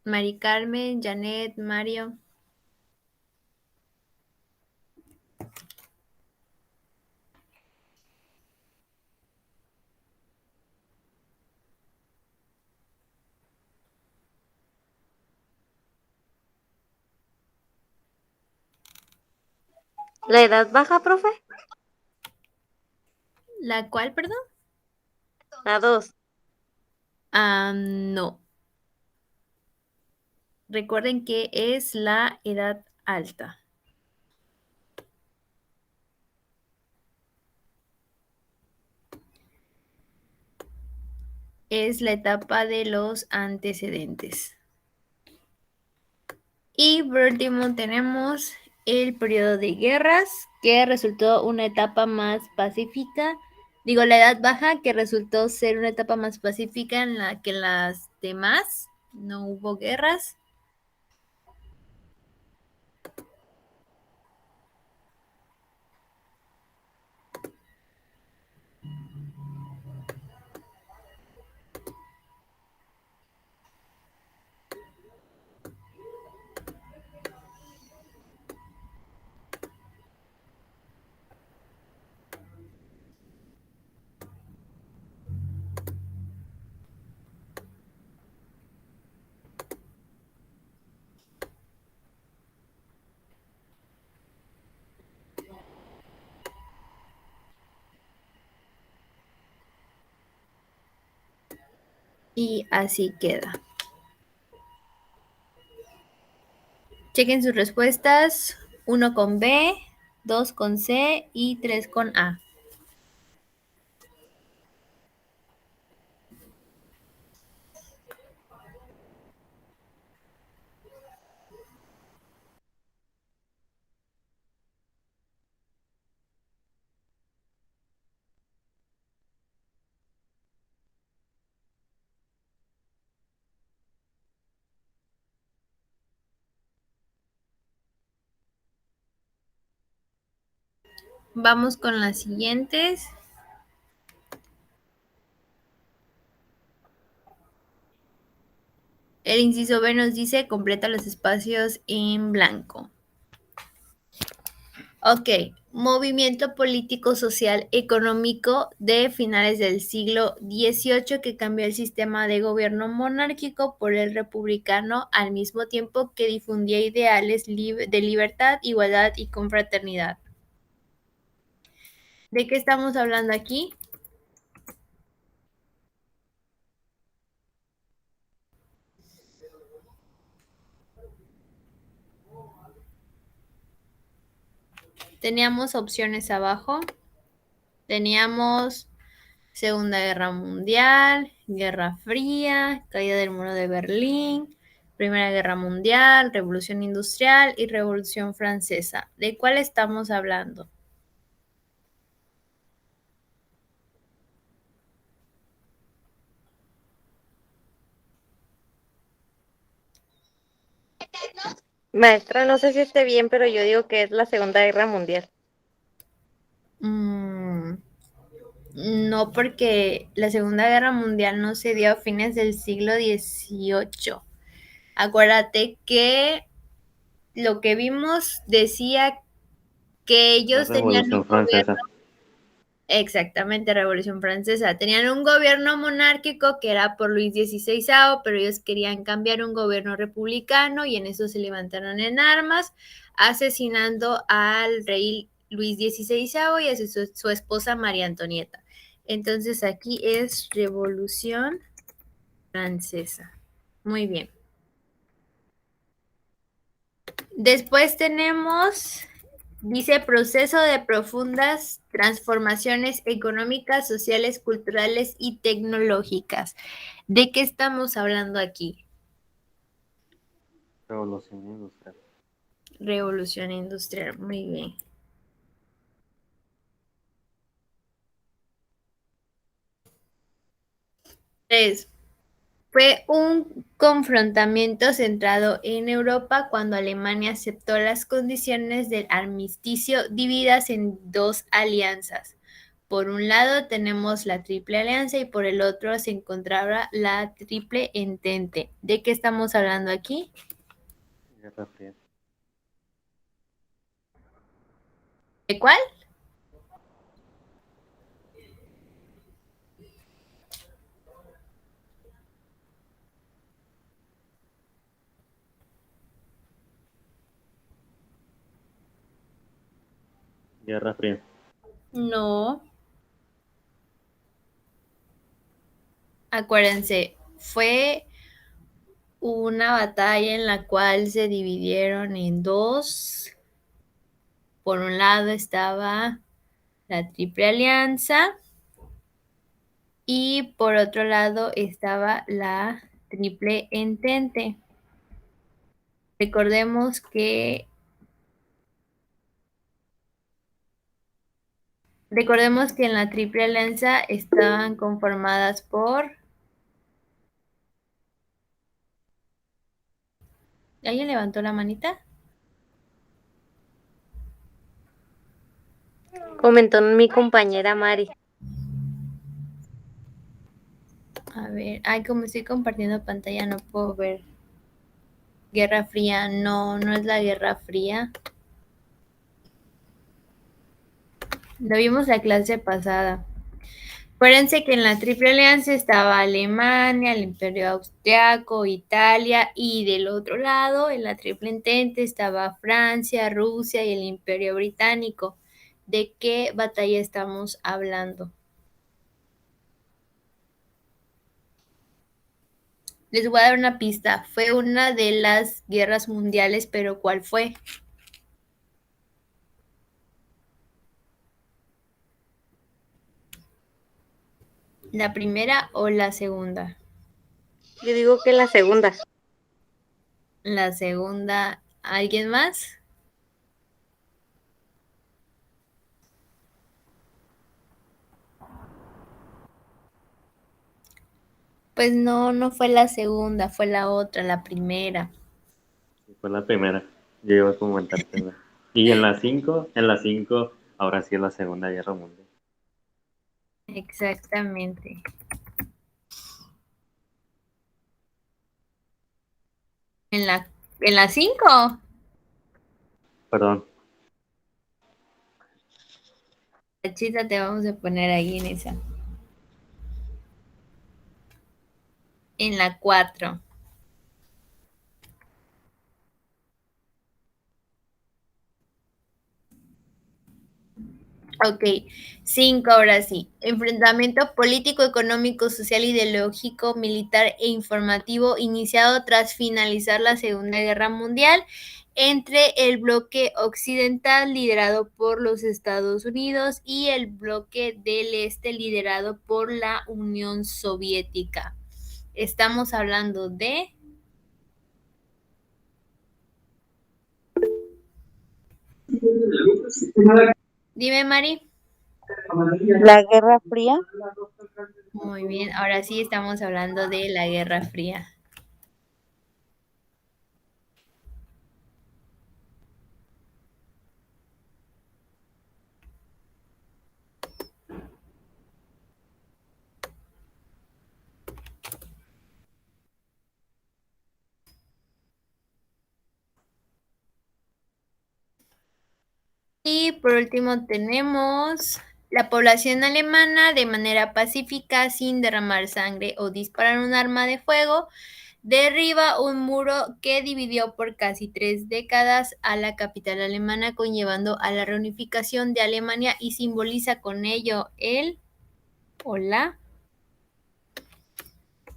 Mari Carmen, Janet, Mario. ¿La edad baja, profe? ¿La cual, perdón? La 2. No. Recuerden que es la edad alta. Es la etapa de los antecedentes. Y por último tenemos el periodo de guerras, que resultó una etapa más pacífica. Digo, la edad baja, que resultó ser una etapa más pacífica en la que las demás no hubo guerras. Y así queda. Chequen sus respuestas. 1 con B, 2 con C y 3 con A. Vamos con las siguientes. El inciso B nos dice completa los espacios en blanco. Ok, movimiento político, social, económico de finales del siglo XVIII que cambió el sistema de gobierno monárquico por el republicano al mismo tiempo que difundía ideales de libertad, igualdad y confraternidad. ¿De qué estamos hablando aquí? Teníamos opciones abajo. Teníamos Segunda Guerra Mundial, Guerra Fría, caída del muro de Berlín, Primera Guerra Mundial, Revolución Industrial y Revolución Francesa. ¿De cuál estamos hablando? Maestra, no sé si esté bien, pero yo digo que es la Segunda Guerra Mundial. No, porque la Segunda Guerra Mundial no se dio a fines del siglo XVIII. Acuérdate que lo que vimos decía que La ellos tenían un Revolución gobierno. Francesa. Exactamente, Revolución Francesa. Tenían un gobierno monárquico que era por Luis XVI, pero ellos querían cambiar un gobierno republicano y en eso se levantaron en armas, asesinando al rey Luis XVI y a su esposa María Antonieta. Entonces aquí es Revolución Francesa. Muy bien. Después tenemos, dice, proceso de profundas transformaciones económicas, sociales, culturales y tecnológicas. ¿De qué estamos hablando aquí? Revolución Industrial. Revolución industrial, muy bien. Tres. Fue un confrontamiento centrado en Europa cuando Alemania aceptó las condiciones del armisticio divididas en dos alianzas. Por un lado tenemos la Triple Alianza y por el otro se encontraba la Triple Entente. ¿De qué estamos hablando aquí? Guerra Fría. ¿De cuál? Guerra Fría. No. Acuérdense, fue una batalla en la cual se dividieron en dos. Por un lado estaba la Triple Alianza y por otro lado estaba la Triple Entente. Recordemos que en la Triple Alianza estaban conformadas por... ¿Alguien levantó la manita? Comentó mi compañera Mari. A ver, ay, como estoy compartiendo pantalla no puedo ver. Guerra Fría, no, no es la Guerra Fría. Lo vimos la clase pasada. Acuérdense que en la Triple Alianza estaba Alemania, el Imperio Austriaco, Italia, y del otro lado, en la Triple Entente, estaba Francia, Rusia y el Imperio Británico. ¿De qué batalla estamos hablando? Les voy a dar una pista. Fue una de las guerras mundiales, pero ¿cuál fue? ¿La primera o la segunda? Yo digo que la segunda. La segunda. ¿Alguien más? Pues no, no fue la segunda, fue la otra, la primera. Fue la primera. Yo iba a comentar primero. Y en la 5, ahora sí es la Segunda Guerra Mundial. Exactamente. ¿En la 5? Perdón. Chita, te vamos a poner ahí en esa. En la 4. Ok, 5 ahora sí. Enfrentamiento político, económico, social, ideológico, militar e informativo iniciado tras finalizar la Segunda Guerra Mundial entre el bloque occidental liderado por los Estados Unidos y el bloque del este liderado por la Unión Soviética. Estamos hablando de... Dime, Mari. La Guerra Fría. Muy bien, ahora sí estamos hablando de la Guerra Fría. Y por último tenemos la población alemana de manera pacífica, sin derramar sangre o disparar un arma de fuego, derriba un muro que dividió por casi 3 décadas a la capital alemana, conllevando a la reunificación de Alemania y simboliza con ello el o la...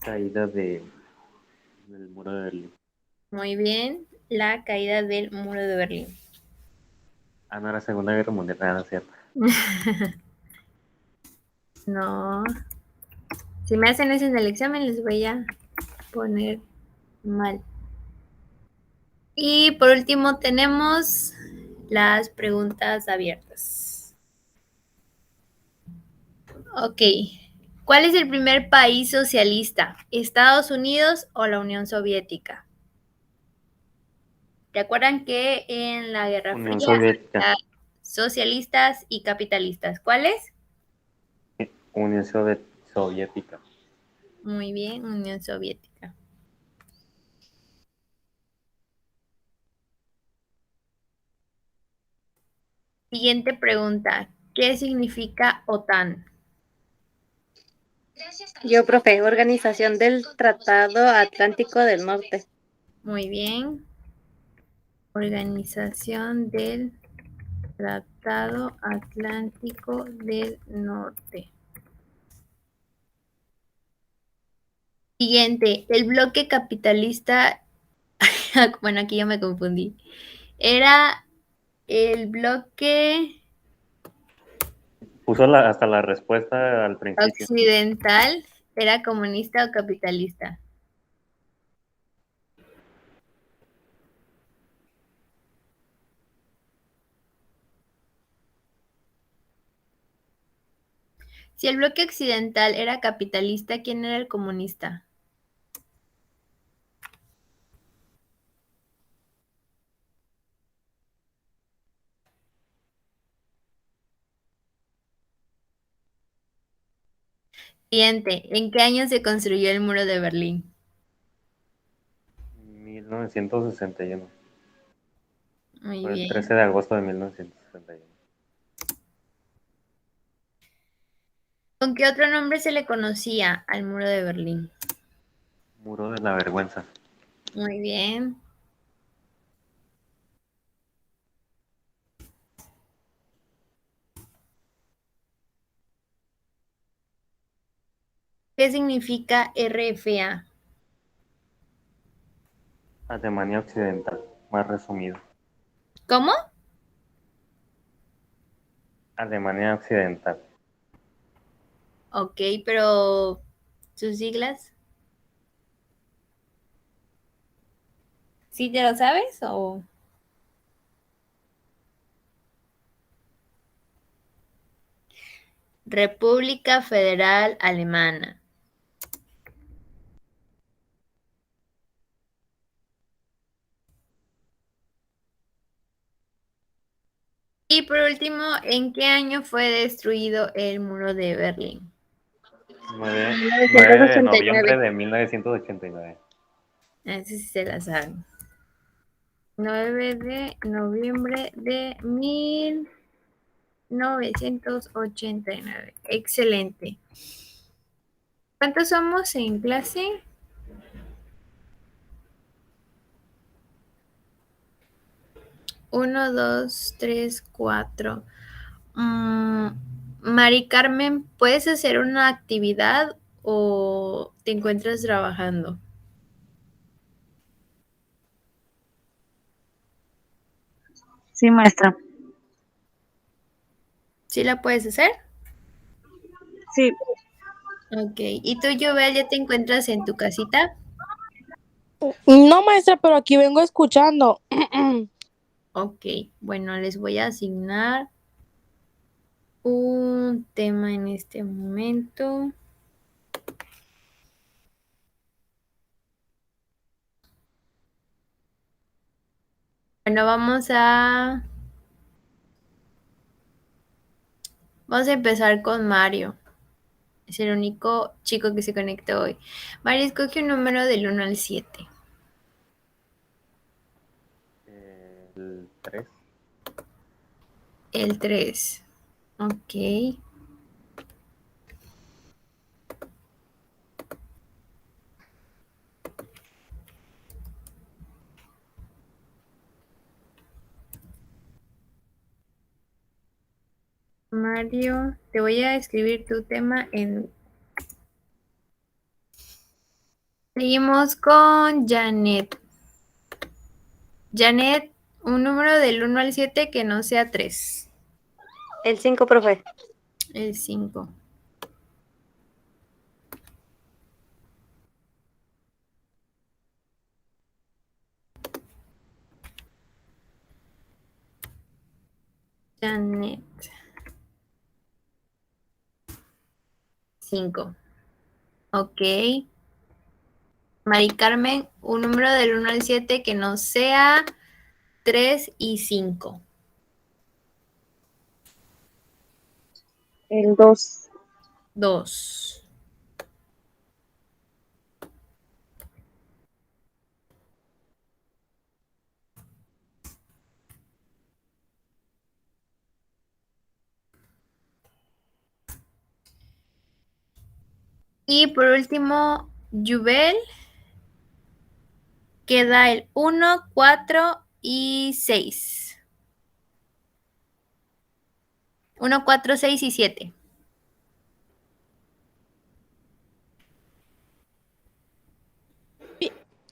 Caída del muro de Berlín. Muy bien, la caída del muro de Berlín. Ah, no era Segunda Guerra Mundial, nada, es cierto. No. Si me hacen eso en el examen, les voy a poner mal. Y por último tenemos las preguntas abiertas. Ok. ¿Cuál es el primer país socialista? ¿Estados Unidos o la Unión Soviética? ¿Te acuerdan que en la Guerra Unión Fría Soviética. había socialistas y capitalistas? ¿Cuáles? Unión Soviética. Muy bien, Unión Soviética. Siguiente pregunta. ¿Qué significa OTAN? Yo, profe, Organización del Tratado Atlántico del Norte. Muy bien. Organización del Tratado Atlántico del Norte. Siguiente, el bloque capitalista, bueno, aquí ya me confundí. Era el bloque Puso hasta la respuesta al principio. occidental, ¿era comunista o capitalista? Si el bloque occidental era capitalista, ¿quién era el comunista? Siguiente, ¿en qué año se construyó el muro de Berlín? 1961. Muy Fue el bien. 13 de agosto de 1961. ¿Con qué otro nombre se le conocía al muro de Berlín? Muro de la vergüenza. Muy bien. ¿Qué significa RFA? Alemania Occidental, más resumido. ¿Cómo? Alemania Occidental. Ok, pero sus siglas. ¿Sí te lo sabes o...? República Federal Alemana. Y por último, ¿en qué año fue destruido el muro de Berlín? 9 de 1989. noviembre de 1989. Ese sí se la saben. 9 de noviembre de 1989. Excelente. ¿Cuántos somos en clase? Uno, dos, tres, cuatro. Mari Carmen, ¿puedes hacer una actividad o te encuentras trabajando? Sí, maestra. ¿Sí la puedes hacer? Sí, Ok. ¿Y tú, Jovel, ya te encuentras en tu casita? No, maestra, pero aquí vengo escuchando. Ok. Bueno, les voy a asignar un tema en este momento. Bueno, vamos a empezar con Mario. Es el único chico que se conectó hoy. Mario, escoge un número del 1 al 7. El 3. El 3. Ok. Mario, te voy a escribir tu tema en... Seguimos con Janet. Janet, un número del 1 al 7 que no sea 3. El 5, profe. El 5. Janet. 5. Ok. Mari Carmen, un número del 1 al 7 que no sea 3 y 5. el 2. 2. Y por último, Jubel, queda el 1, 4 y 6. 1, 4, 6 y 7.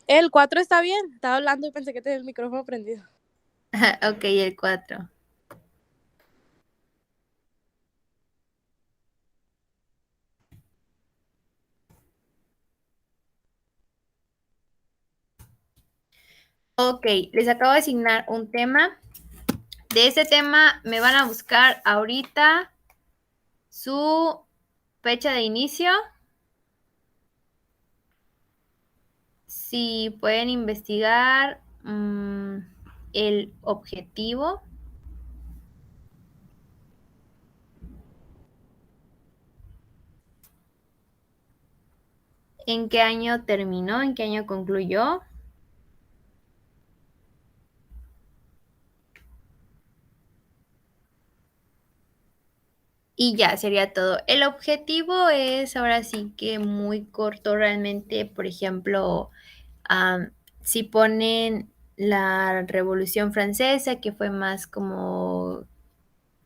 El 4 está bien. Estaba hablando y pensé que tenía el micrófono prendido. Ok, el 4. Ok, les acabo de asignar un tema. De ese tema me van a buscar ahorita su fecha de inicio. Si pueden investigar el objetivo. ¿En qué año terminó? ¿En qué año concluyó? Y ya sería todo. El objetivo es ahora sí que muy corto realmente. Por ejemplo, si ponen la Revolución Francesa, que fue más como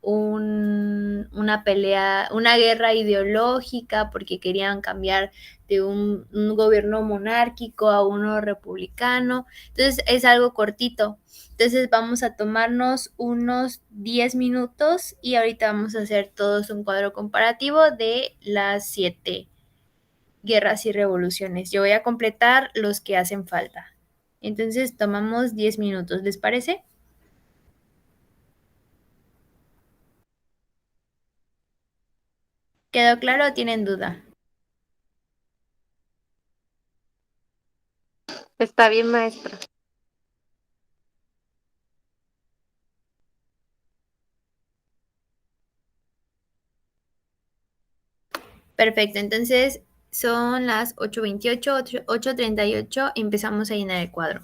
una pelea, una guerra ideológica, porque querían cambiar de un gobierno monárquico a uno republicano. Entonces es algo cortito. Entonces vamos a tomarnos unos 10 minutos y ahorita vamos a hacer todos un cuadro comparativo de las 7 guerras y revoluciones. Yo voy a completar los que hacen falta. Entonces tomamos 10 minutos, ¿les parece? ¿Quedó claro o tienen duda? Está bien, maestra. Perfecto, entonces son las 8:28, 8:38, empezamos a llenar el cuadro.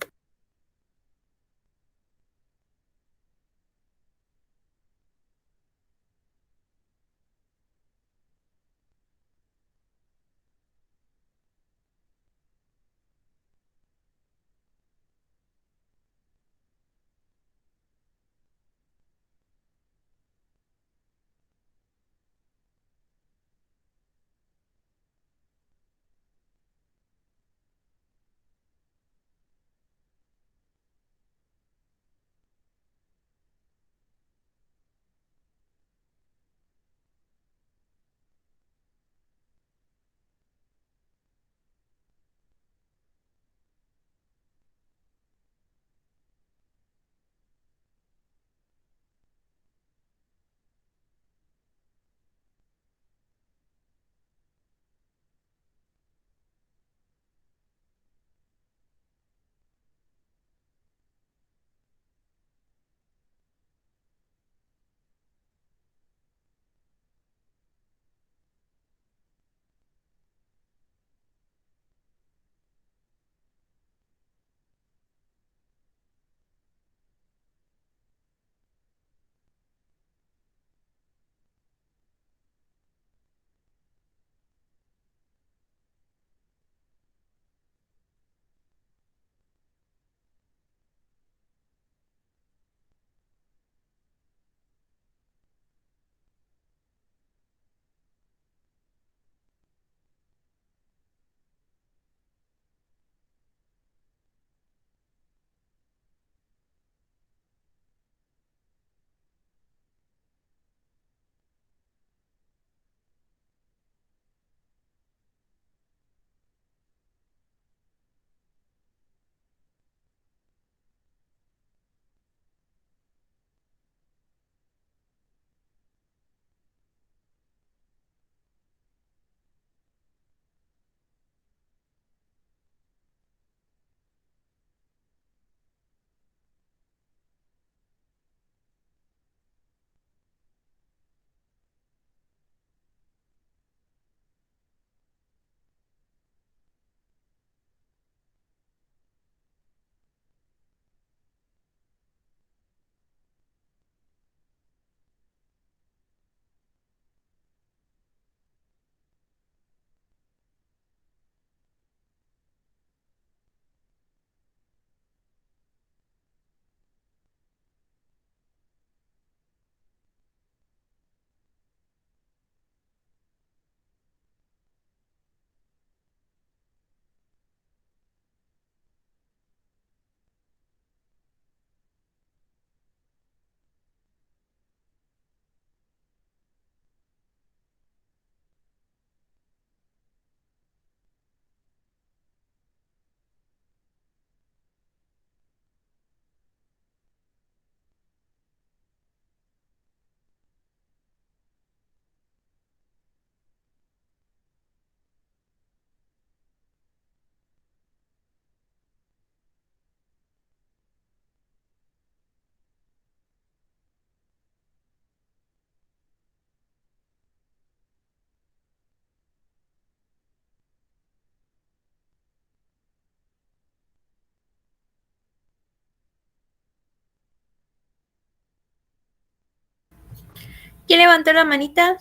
¿Quién levantó la manita?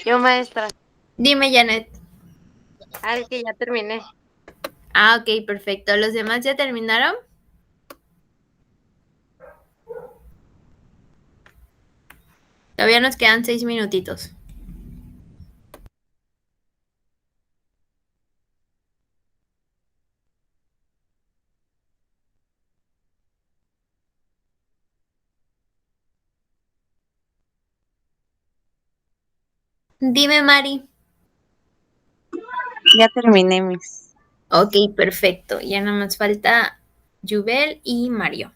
Yo, maestra. Dime, Janet. Ay, que ya terminé. Ah, ok, perfecto. ¿Los demás ya terminaron? Todavía nos quedan 6 minutitos. Dime, Mari. Ya terminé, mis. Ok, perfecto. Ya nada más falta Jubel y Mario.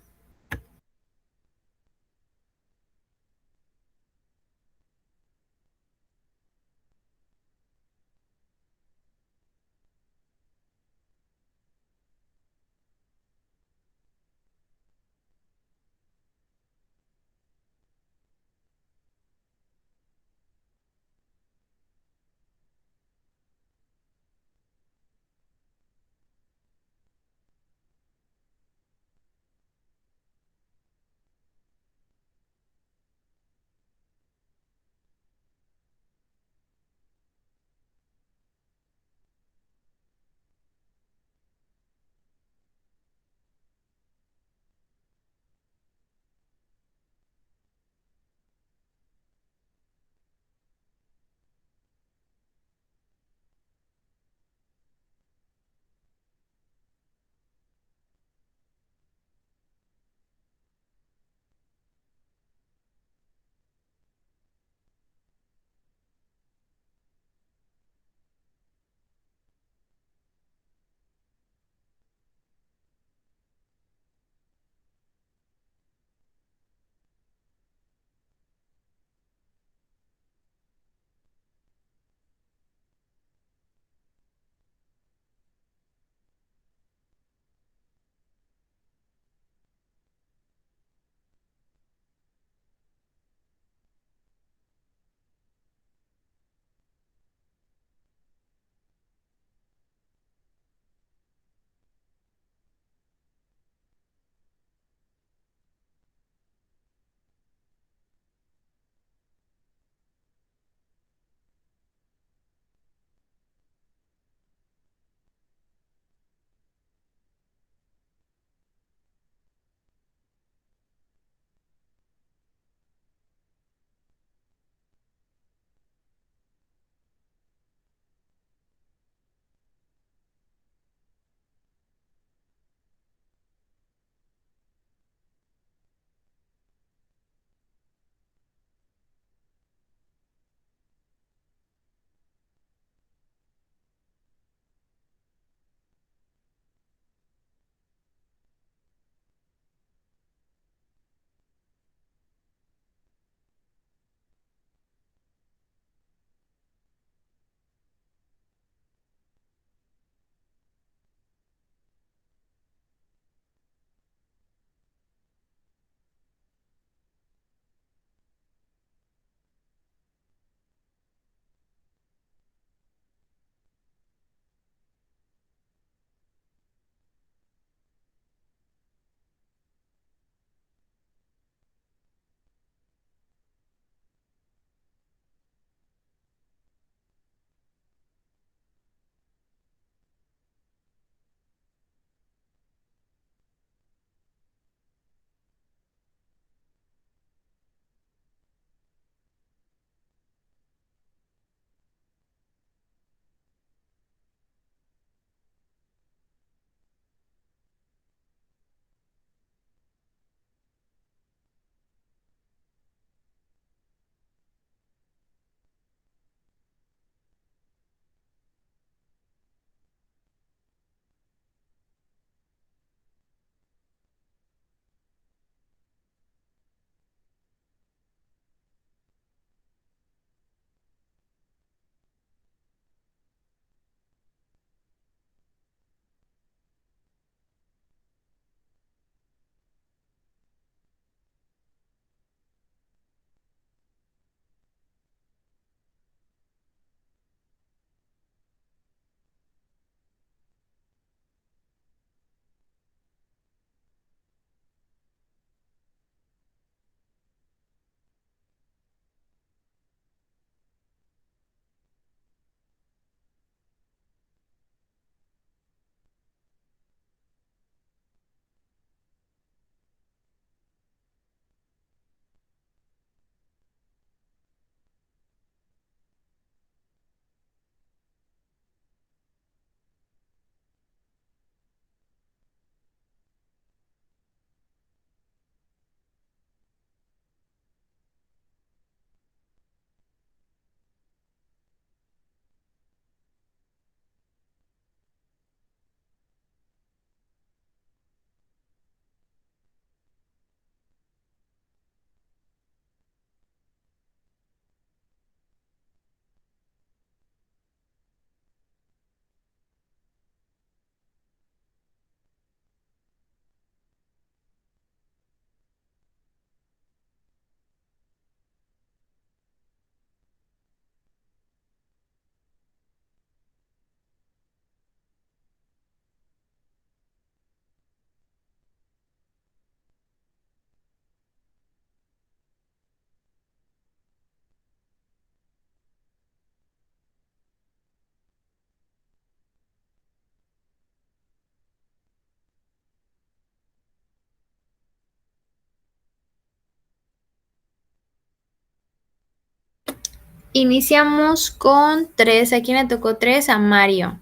Iniciamos con 3. ¿A quién le tocó 3? A Mario.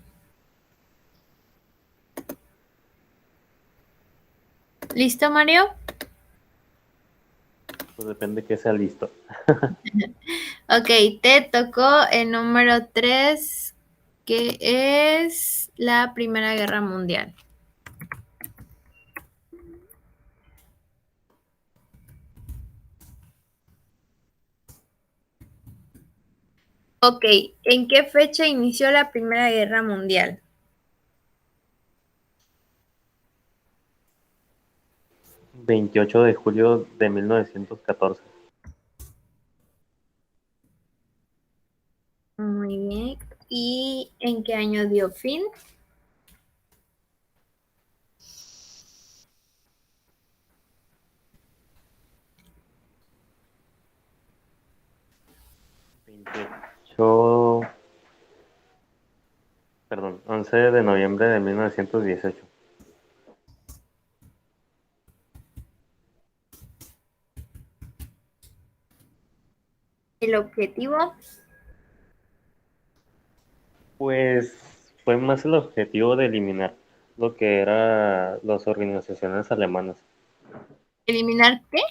¿Listo, Mario? Pues depende que sea listo. Ok, te tocó el número 3, que es la Primera Guerra Mundial. Ok, ¿en qué fecha inició la Primera Guerra Mundial? 28 de julio de 1914. Muy bien. ¿Y en qué año dio fin? 28, perdón, 11 de noviembre de 1918. ¿El objetivo? Pues fue más el objetivo de eliminar lo que eran las organizaciones alemanas. ¿Eliminar qué?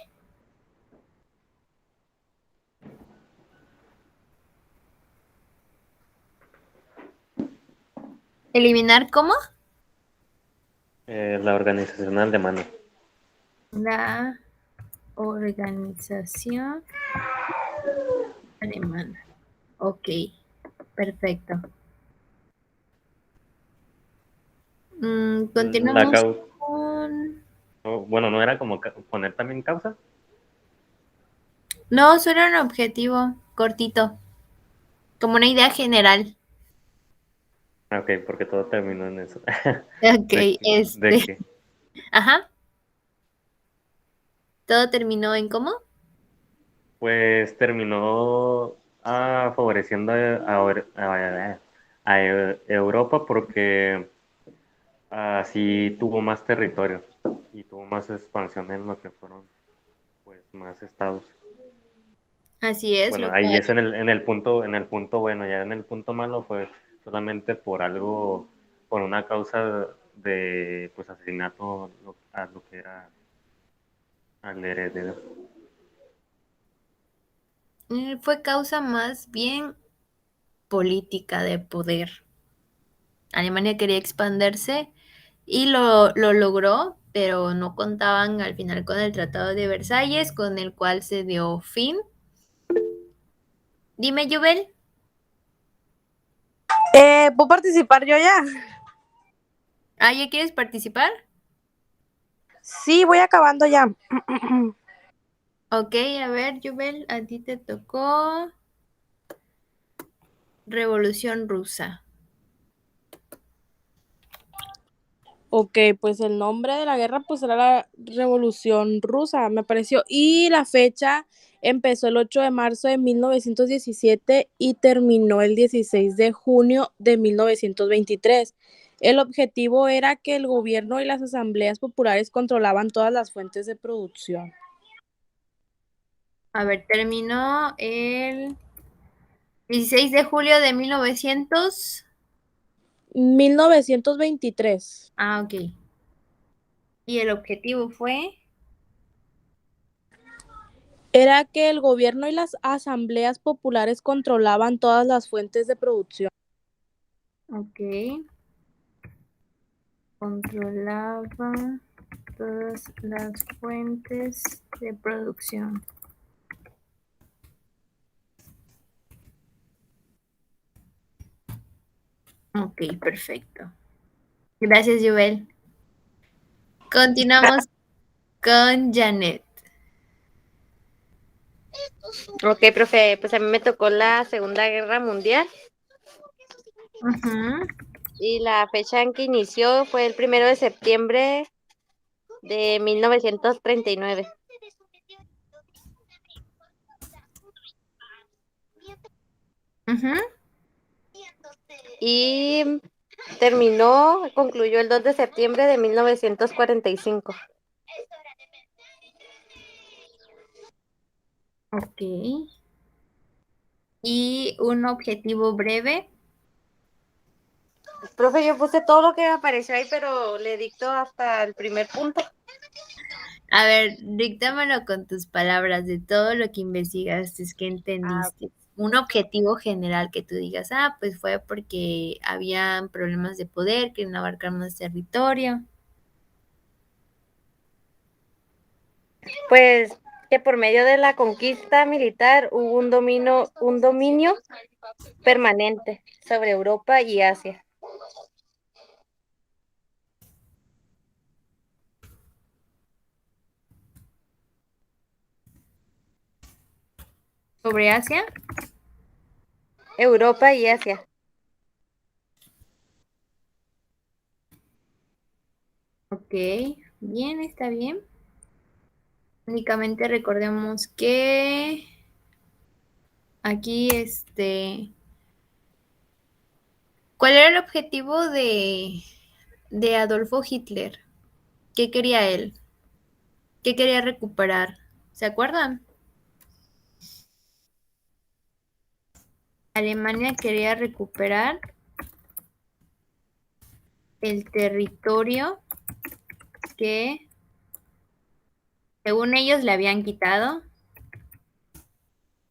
¿Eliminar cómo? La organización alemana. La organización alemana. Ok, perfecto. La Continuamos causa, con... bueno, no era como poner también causa. No, solo un objetivo cortito, como una idea general. Ok, porque todo terminó en eso. Ok, ¿De qué? ajá, todo terminó en cómo. Pues terminó favoreciendo a Europa porque así tuvo más territorio y tuvo más expansión en lo que fueron pues más estados. Así es, Bueno, lo ahí cual, es en el punto bueno, ya en el punto malo fue solamente por algo, por una causa de pues asesinato a lo que era al heredero. fue causa más bien política de poder. Alemania quería expandirse y lo logró, pero no contaban al final con el Tratado de Versalles, con el cual se dio fin. Dime, Yubel. ¿Puedo participar yo ya? Ah, ¿ya quieres participar? Sí, voy acabando ya. Ok, a ver, Yubel, a ti te tocó Revolución Rusa. Ok, pues el nombre de la guerra pues era la Revolución Rusa, me pareció. Y la fecha empezó el 8 de marzo de 1917 y terminó el 16 de junio de 1923. El objetivo era que el gobierno y las asambleas populares controlaban todas las fuentes de producción. A ver, terminó el 16 de julio de 1900. 1923. Ah, ok. Y el objetivo fue, Era que el gobierno y las asambleas populares controlaban todas las fuentes de producción. ok, controlaba todas las fuentes de producción. Ok, perfecto. Gracias, Joel. Continuamos con Janet. Ok, profe, pues a mí me tocó la Segunda Guerra Mundial Ujú, y la fecha en que inició fue el 1 de septiembre de 1939. ujú. Y concluyó el 2 de septiembre de 1945. Ok. y un objetivo breve. Profe, yo puse todo lo que apareció ahí, pero le dicto hasta el primer punto. A ver, díctamelo con tus palabras de todo lo que investigaste, es que entendiste. Un objetivo general que tú digas, pues fue porque habían problemas de poder, querían abarcar más territorio. Pues que por medio de la conquista militar hubo un dominio permanente sobre Europa y Asia. ¿Sobre Asia? Europa y Asia. Ok, bien, está bien. Únicamente recordemos que aquí, ¿cuál era el objetivo de Adolfo Hitler? ¿Qué quería él? ¿Qué quería recuperar? ¿Se acuerdan? Alemania quería recuperar el territorio que, según ellos, le habían quitado,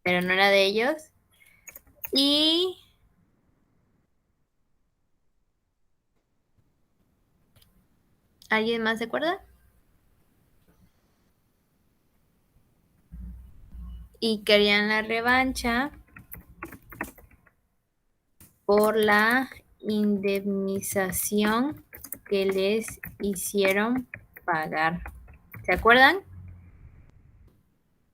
pero no era de ellos. Y ¿alguien más se acuerda? Y querían la revancha por la indemnización que les hicieron pagar. ¿Se acuerdan?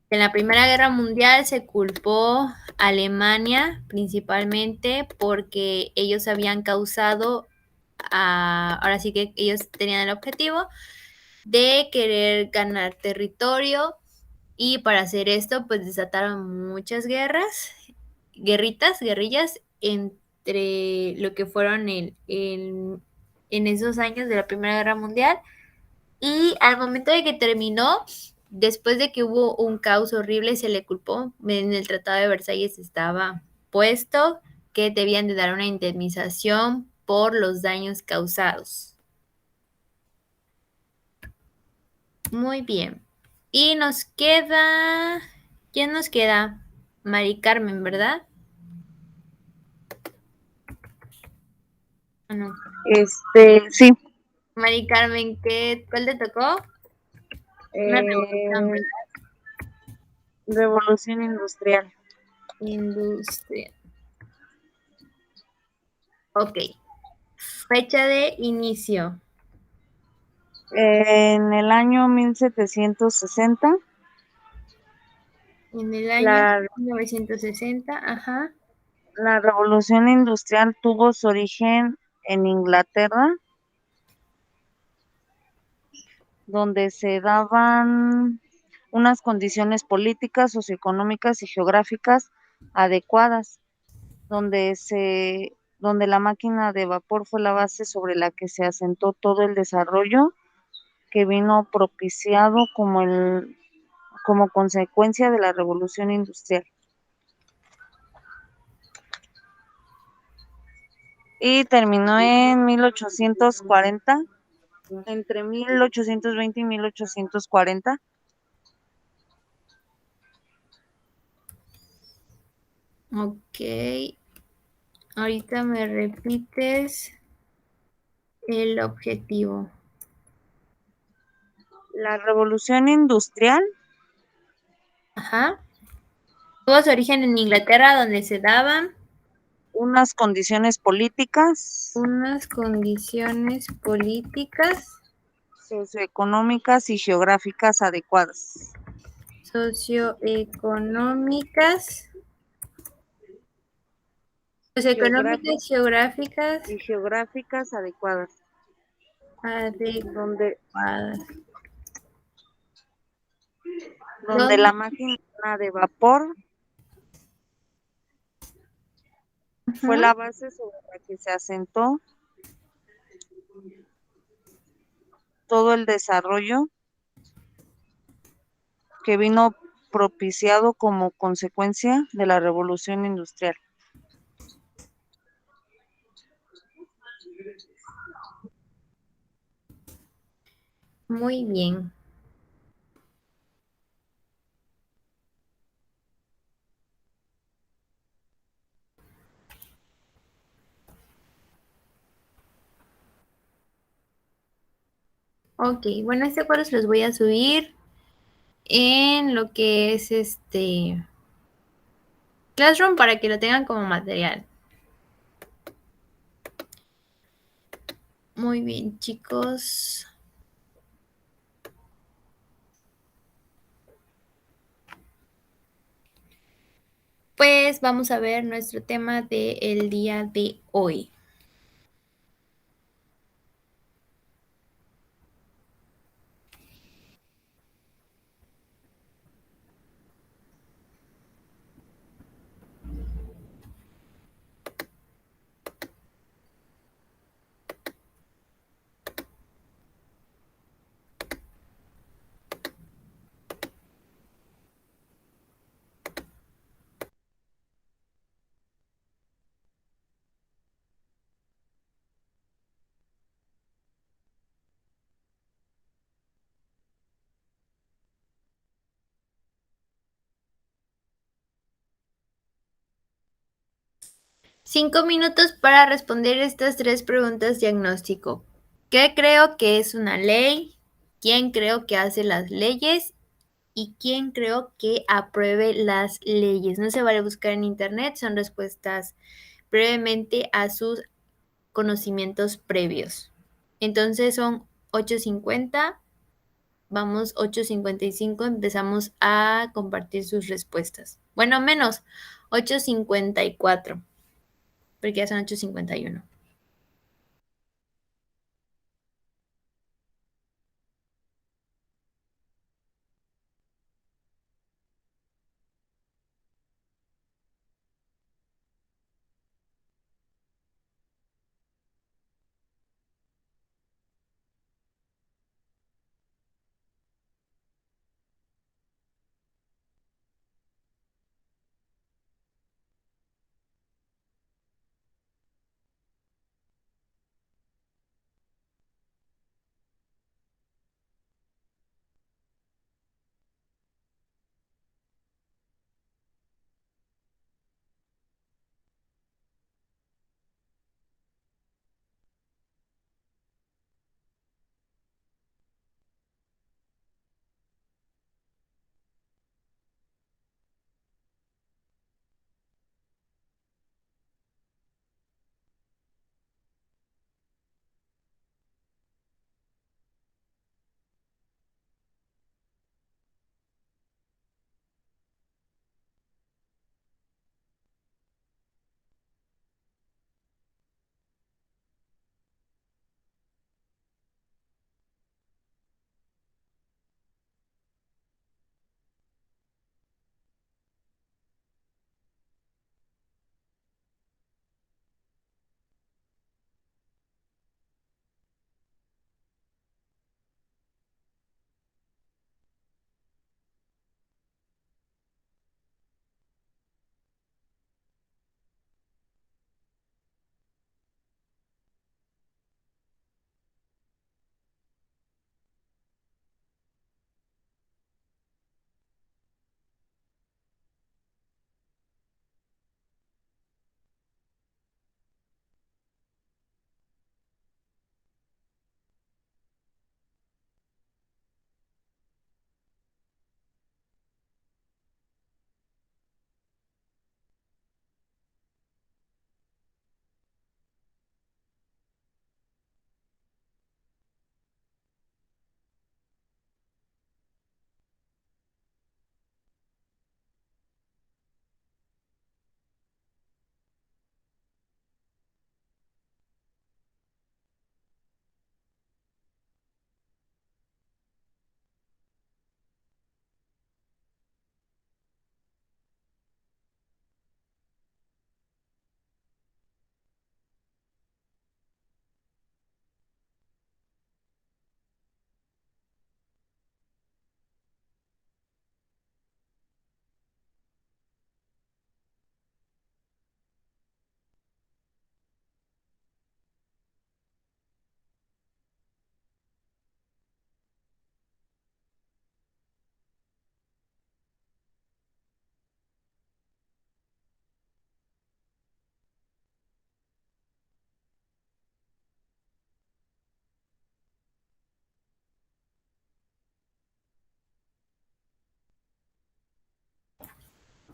En la Primera Guerra Mundial se culpó a Alemania principalmente porque ellos habían causado, ahora sí que ellos tenían el objetivo de querer ganar territorio y para hacer esto pues desataron muchas guerrillas entre lo que fueron en esos años de la Primera Guerra Mundial y al momento de que terminó, después de que hubo un caos horrible, se le culpó, en el Tratado de Versalles estaba puesto que debían de dar una indemnización por los daños causados. Muy bien. Y nos queda, ¿quién nos queda? Mari Carmen, ¿verdad? Ah, no. Sí. Mari Carmen, ¿cuál te tocó? Una revolución, ¿verdad? Revolución industrial. Industria. Ok. Fecha de inicio. En el año 1760. En el año 1960, ajá. La revolución industrial tuvo su origen en Inglaterra, donde se daban unas condiciones políticas, socioeconómicas y geográficas adecuadas, donde la máquina de vapor fue la base sobre la que se asentó todo el desarrollo que vino propiciado como consecuencia de la revolución industrial. Y terminó en 1840, entre 1820 y 1840. Ok. Ahorita me repites el objetivo. La revolución industrial Ajá. Tuvo su origen en Inglaterra, donde se daban unas condiciones políticas, unas condiciones políticas, socioeconómicas y geográficas adecuadas. socioeconómicas, geográficas y geográficas adecuadas. Donde la máquina de vapor fue la base sobre la que se asentó todo el desarrollo que vino propiciado como consecuencia de la Revolución Industrial. Muy bien. Ok, bueno, este cuadro se los voy a subir en lo que es Classroom para que lo tengan como material. Muy bien, chicos. Pues vamos a ver nuestro tema del día de hoy. Cinco minutos para responder estas tres preguntas diagnóstico. ¿Qué creo que es una ley? ¿Quién creo que hace las leyes? ¿Y quién creo que apruebe las leyes? No se vale buscar en internet, son respuestas brevemente a sus conocimientos previos. Entonces son 8:50, vamos 8:55, empezamos a compartir sus respuestas. Bueno, menos 8:54, porque ya son 8:51.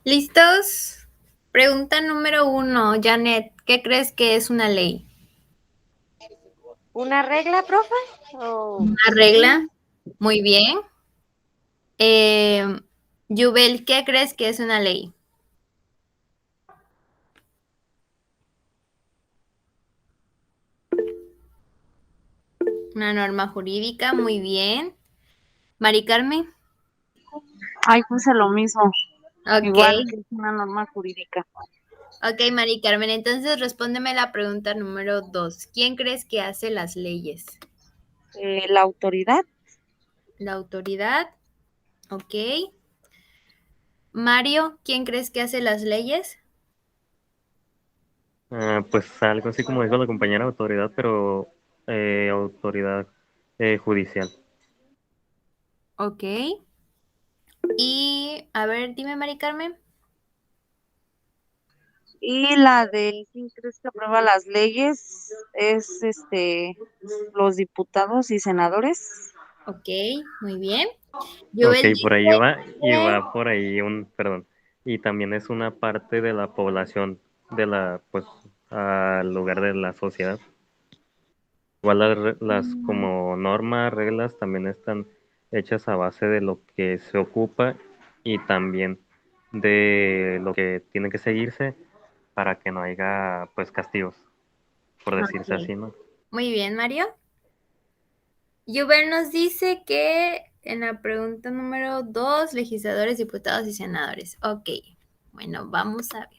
¿Listos? Pregunta número 1, Janet, ¿qué crees que es una ley? ¿Una regla, profe? ¿O ¿Una regla? Muy bien. Yubel, ¿qué crees que es una ley? Una norma jurídica, muy bien. Mari Carmen, Ay, puse lo mismo, ok. igual que es una norma jurídica. Ok, Mari Carmen, entonces respóndeme la pregunta número 2. ¿Quién crees que hace las leyes? La autoridad, La autoridad, ok. Mario, ¿quién crees que hace las leyes? Pues algo así como dijo la compañera autoridad, pero autoridad judicial. Ok. Y, a ver, dime, Mari Carmen. y la de quién crees que aprueba las leyes es los diputados y senadores. Ok, muy bien. Ok, Joel por dice ahí va, y que... va por ahí perdón, y también es una parte de la población, pues, al lugar de la sociedad. Igual las como normas, reglas también están hechas a base de lo que se ocupa y también de lo que tiene que seguirse para que no haya, pues, castigos, por decirse Ok, así, ¿no? muy bien, Mario. Joel nos dice que en la pregunta número 2, legisladores, diputados y senadores. Ok, bueno, vamos a ver.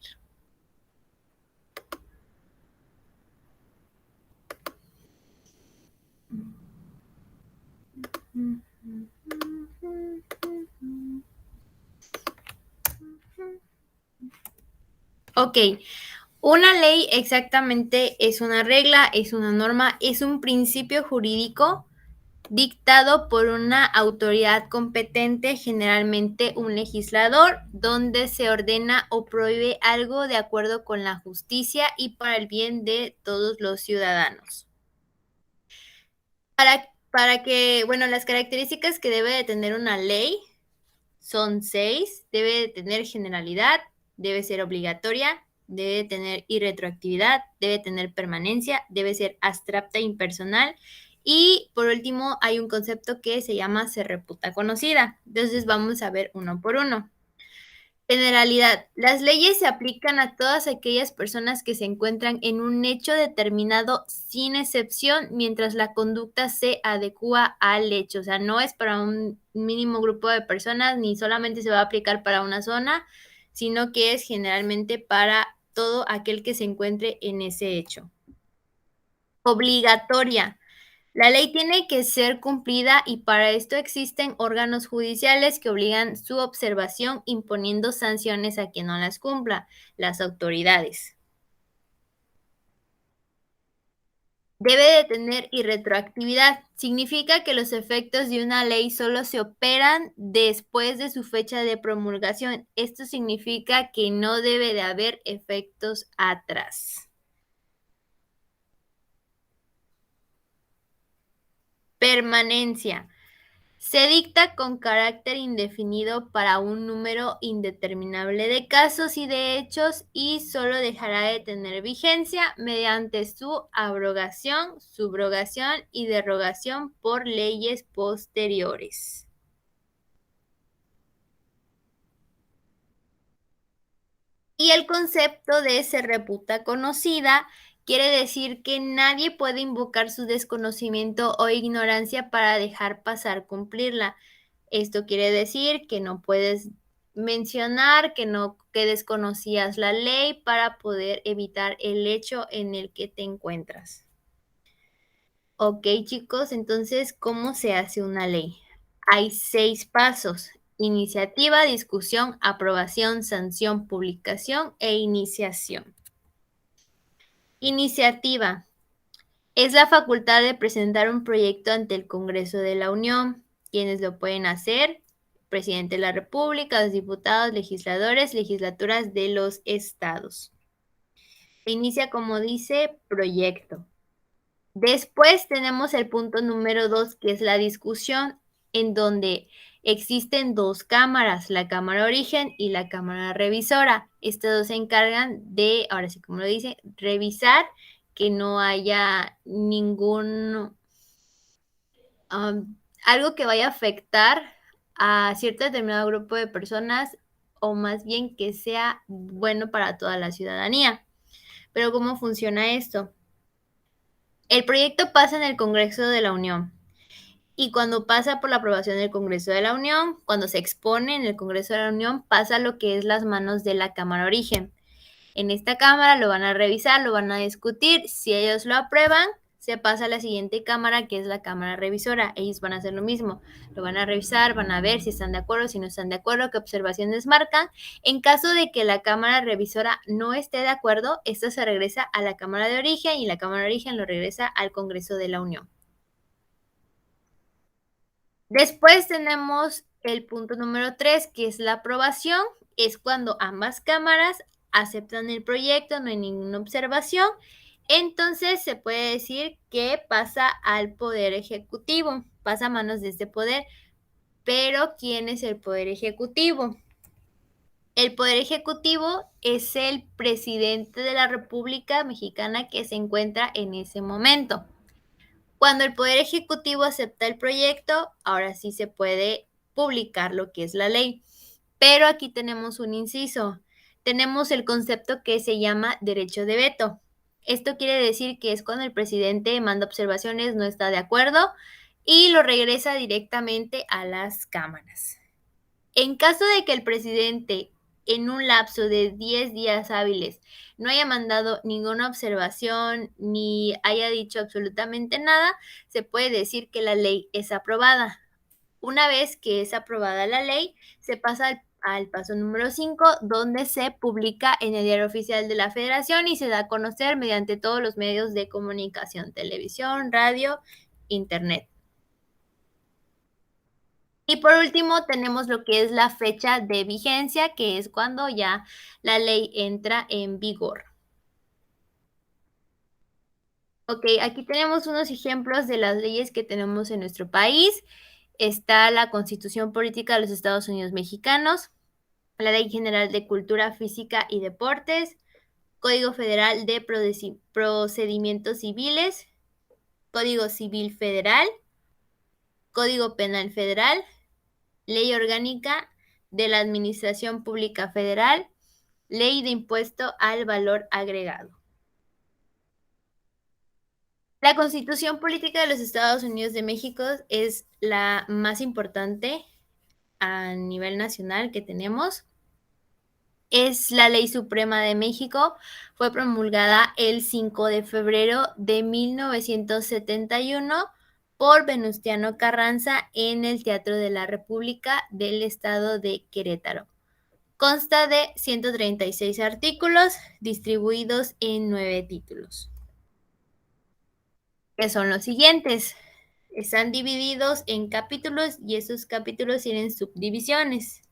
Ok, una ley exactamente es una regla, es una norma, es un principio jurídico dictado por una autoridad competente, generalmente un legislador, donde se ordena o prohíbe algo de acuerdo con la justicia y para el bien de todos los ciudadanos. Bueno, las características que debe de tener una ley son 6. Debe de tener generalidad, debe ser obligatoria, debe de tener irretroactividad, debe tener permanencia, debe ser abstracta e impersonal. Y por último, hay un concepto que se llama se reputa conocida. Entonces vamos a ver uno por uno. Generalidad. Las leyes se aplican a todas aquellas personas que se encuentran en un hecho determinado sin excepción mientras la conducta se adecua al hecho. O sea, no es para un mínimo grupo de personas ni solamente se va a aplicar para una zona, sino que es generalmente para todo aquel que se encuentre en ese hecho. Obligatoria. La ley tiene que ser cumplida y para esto existen órganos judiciales que obligan su observación imponiendo sanciones a quien no las cumpla, las autoridades. Debe de tener irretroactividad. Significa que los efectos de una ley solo se operan después de su fecha de promulgación. Esto significa que no debe de haber efectos atrás. Permanencia. Se dicta con carácter indefinido para un número indeterminable de casos y de hechos y solo dejará de tener vigencia mediante su abrogación, subrogación y derogación por leyes posteriores. Y el concepto de se reputa conocida quiere decir que nadie puede invocar su desconocimiento o ignorancia para dejar pasar cumplirla. Esto quiere decir que no puedes mencionar que desconocías la ley para poder evitar el hecho en el que te encuentras. Ok, chicos, entonces, ¿cómo se hace una ley? Hay 6 pasos: iniciativa, discusión, aprobación, sanción, publicación e iniciación. Iniciativa. Es la facultad de presentar un proyecto ante el Congreso de la Unión. Quienes lo pueden hacer: presidente de la República, los diputados, legisladores, legislaturas de los estados. Se inicia como dice proyecto. Después tenemos el punto número 2, que es la discusión, en donde Existen dos cámaras, la cámara origen y la cámara revisora. Estas dos se encargan de, ahora sí como lo dice, revisar que no haya ningún algo que vaya a afectar a cierto determinado grupo de personas, o más bien que sea bueno para toda la ciudadanía. Pero ¿cómo funciona esto? El proyecto pasa en el Congreso de la Unión. Y cuando pasa por la aprobación del Congreso de la Unión, cuando se expone en el Congreso de la Unión, pasa lo que es las manos de la Cámara Origen. En esta Cámara lo van a revisar, lo van a discutir. Si ellos lo aprueban, se pasa a la siguiente Cámara, que es la Cámara Revisora. Ellos van a hacer lo mismo. Lo van a revisar, van a ver si están de acuerdo, si no están de acuerdo, qué observaciones marcan. En caso de que la Cámara Revisora no esté de acuerdo, esto se regresa a la Cámara de Origen y la Cámara de Origen lo regresa al Congreso de la Unión. Después tenemos el punto número 3, que es la aprobación. Es cuando ambas cámaras aceptan el proyecto, no hay ninguna observación. Entonces se puede decir que pasa al Poder Ejecutivo, pasa a manos de este poder. Pero ¿quién es el Poder Ejecutivo? El Poder Ejecutivo es el presidente de la República Mexicana que se encuentra en ese momento. Cuando el Poder Ejecutivo acepta el proyecto, ahora sí se puede publicar lo que es la ley. Pero aquí tenemos un inciso. Tenemos el concepto que se llama derecho de veto. Esto quiere decir que es cuando el presidente manda observaciones, no está de acuerdo y lo regresa directamente a las cámaras. En caso de que el presidente en un lapso de 10 días hábiles no haya mandado ninguna observación ni haya dicho absolutamente nada, se puede decir que la ley es aprobada. Una vez que es aprobada la ley, se pasa al paso número 5, donde se publica en el Diario Oficial de la Federación y se da a conocer mediante todos los medios de comunicación, televisión, radio, internet. Y por último tenemos lo que es la fecha de vigencia, que es cuando ya la ley entra en vigor. Ok, aquí tenemos unos ejemplos de las leyes que tenemos en nuestro país. Está la Constitución Política de los Estados Unidos Mexicanos, la Ley General de Cultura Física y Deportes, Código Federal de Procedimientos Civiles, Código Civil Federal, Código Penal Federal, Ley Orgánica de la Administración Pública Federal, Ley de Impuesto al Valor Agregado. La Constitución Política de los Estados Unidos de México es la más importante a nivel nacional que tenemos. Es la Ley Suprema de México. Fue promulgada el 5 de febrero de 1971 por Venustiano Carranza en el Teatro de la República del Estado de Querétaro. Consta de 136 artículos distribuidos en 9 títulos, que son los siguientes. Están divididos en capítulos y esos capítulos tienen subdivisiones.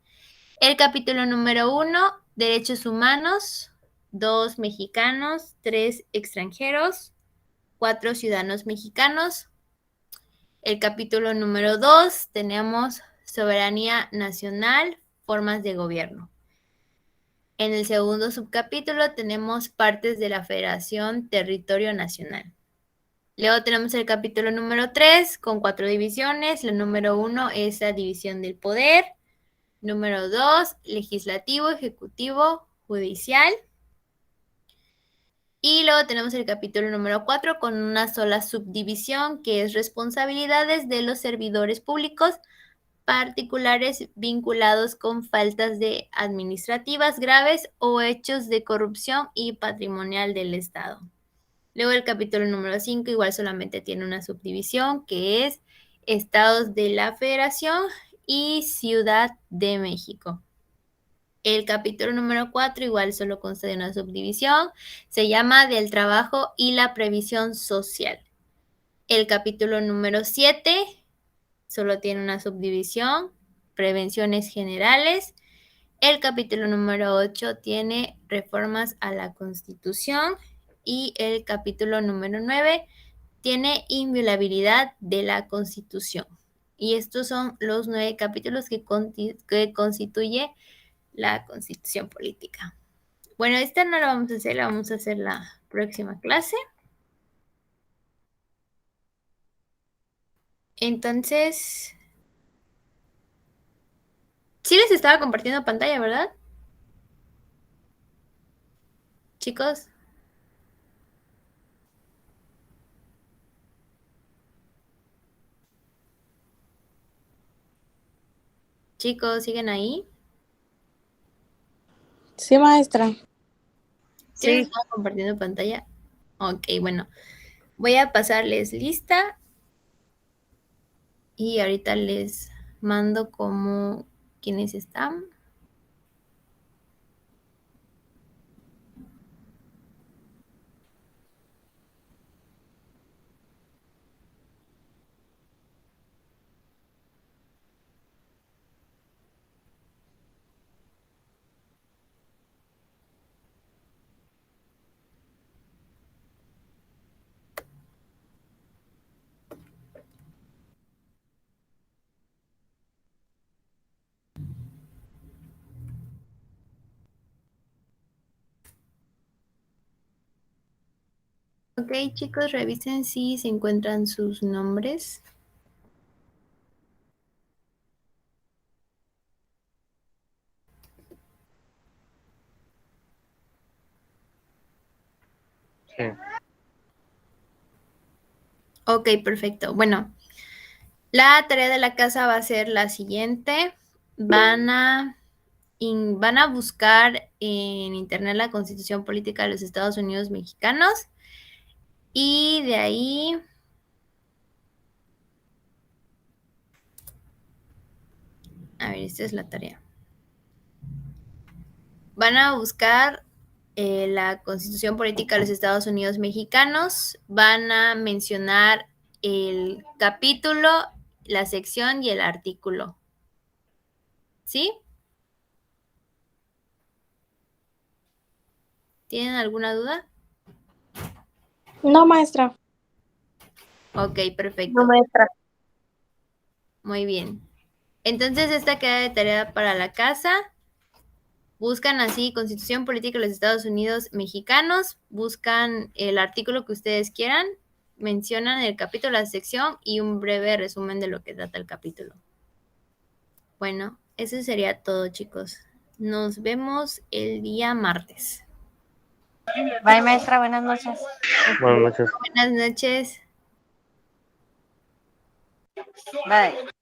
El capítulo número 1, Derechos Humanos. 2, Mexicanos. 3, Extranjeros. 4, Ciudadanos Mexicanos. El capítulo número 2, tenemos Soberanía Nacional, Formas de Gobierno. En el segundo subcapítulo tenemos partes de la Federación, Territorio Nacional. Luego tenemos el capítulo número 3 con 4 divisiones. La número 1 es la división del poder. Número 2, legislativo, ejecutivo, judicial. Y luego tenemos el capítulo número 4 con una sola subdivisión que es responsabilidades de los servidores públicos particulares vinculados con faltas administrativas graves o hechos de corrupción y patrimonial del Estado. Luego el capítulo número 5 igual solamente tiene una subdivisión que es Estados de la Federación y Ciudad de México. El capítulo número 4 igual solo consta de una subdivisión, se llama del trabajo y la previsión social. El capítulo número 7 solo tiene una subdivisión, prevenciones generales. El capítulo número 8 tiene reformas a la Constitución y el capítulo número 9 tiene inviolabilidad de la Constitución. Y estos son los 9 capítulos que constituye la Constitución Política. Bueno, esta no la vamos a hacer, la vamos a hacer la próxima clase. Entonces, sí les estaba compartiendo pantalla, ¿verdad? Chicos. Chicos, ¿siguen ahí? Sí, maestra. ¿Sí les estaba compartiendo pantalla? Ok, bueno. Voy a pasarles lista y ahorita les mando como quienes están. Ok, chicos, revisen si se encuentran sus nombres. Sí. Ok, perfecto. Bueno, la tarea de la casa va a ser la siguiente. Van a buscar en internet la Constitución Política de los Estados Unidos Mexicanos y de ahí a ver, esta es la tarea. Van a buscar la Constitución Política de los Estados Unidos Mexicanos, van a mencionar el capítulo, la sección y el artículo. ¿Sí? ¿Tienen alguna duda? No, maestra. Ok, perfecto. No, maestra. Muy bien. Entonces, esta queda de tarea para la casa. Buscan así Constitución Política de los Estados Unidos Mexicanos, buscan el artículo que ustedes quieran, mencionan el capítulo, la sección y un breve resumen de lo que trata el capítulo. Bueno, eso sería todo, chicos. Nos vemos el día martes. Bye, maestra. Buenas noches. Buenas noches. Buenas noches. Bye.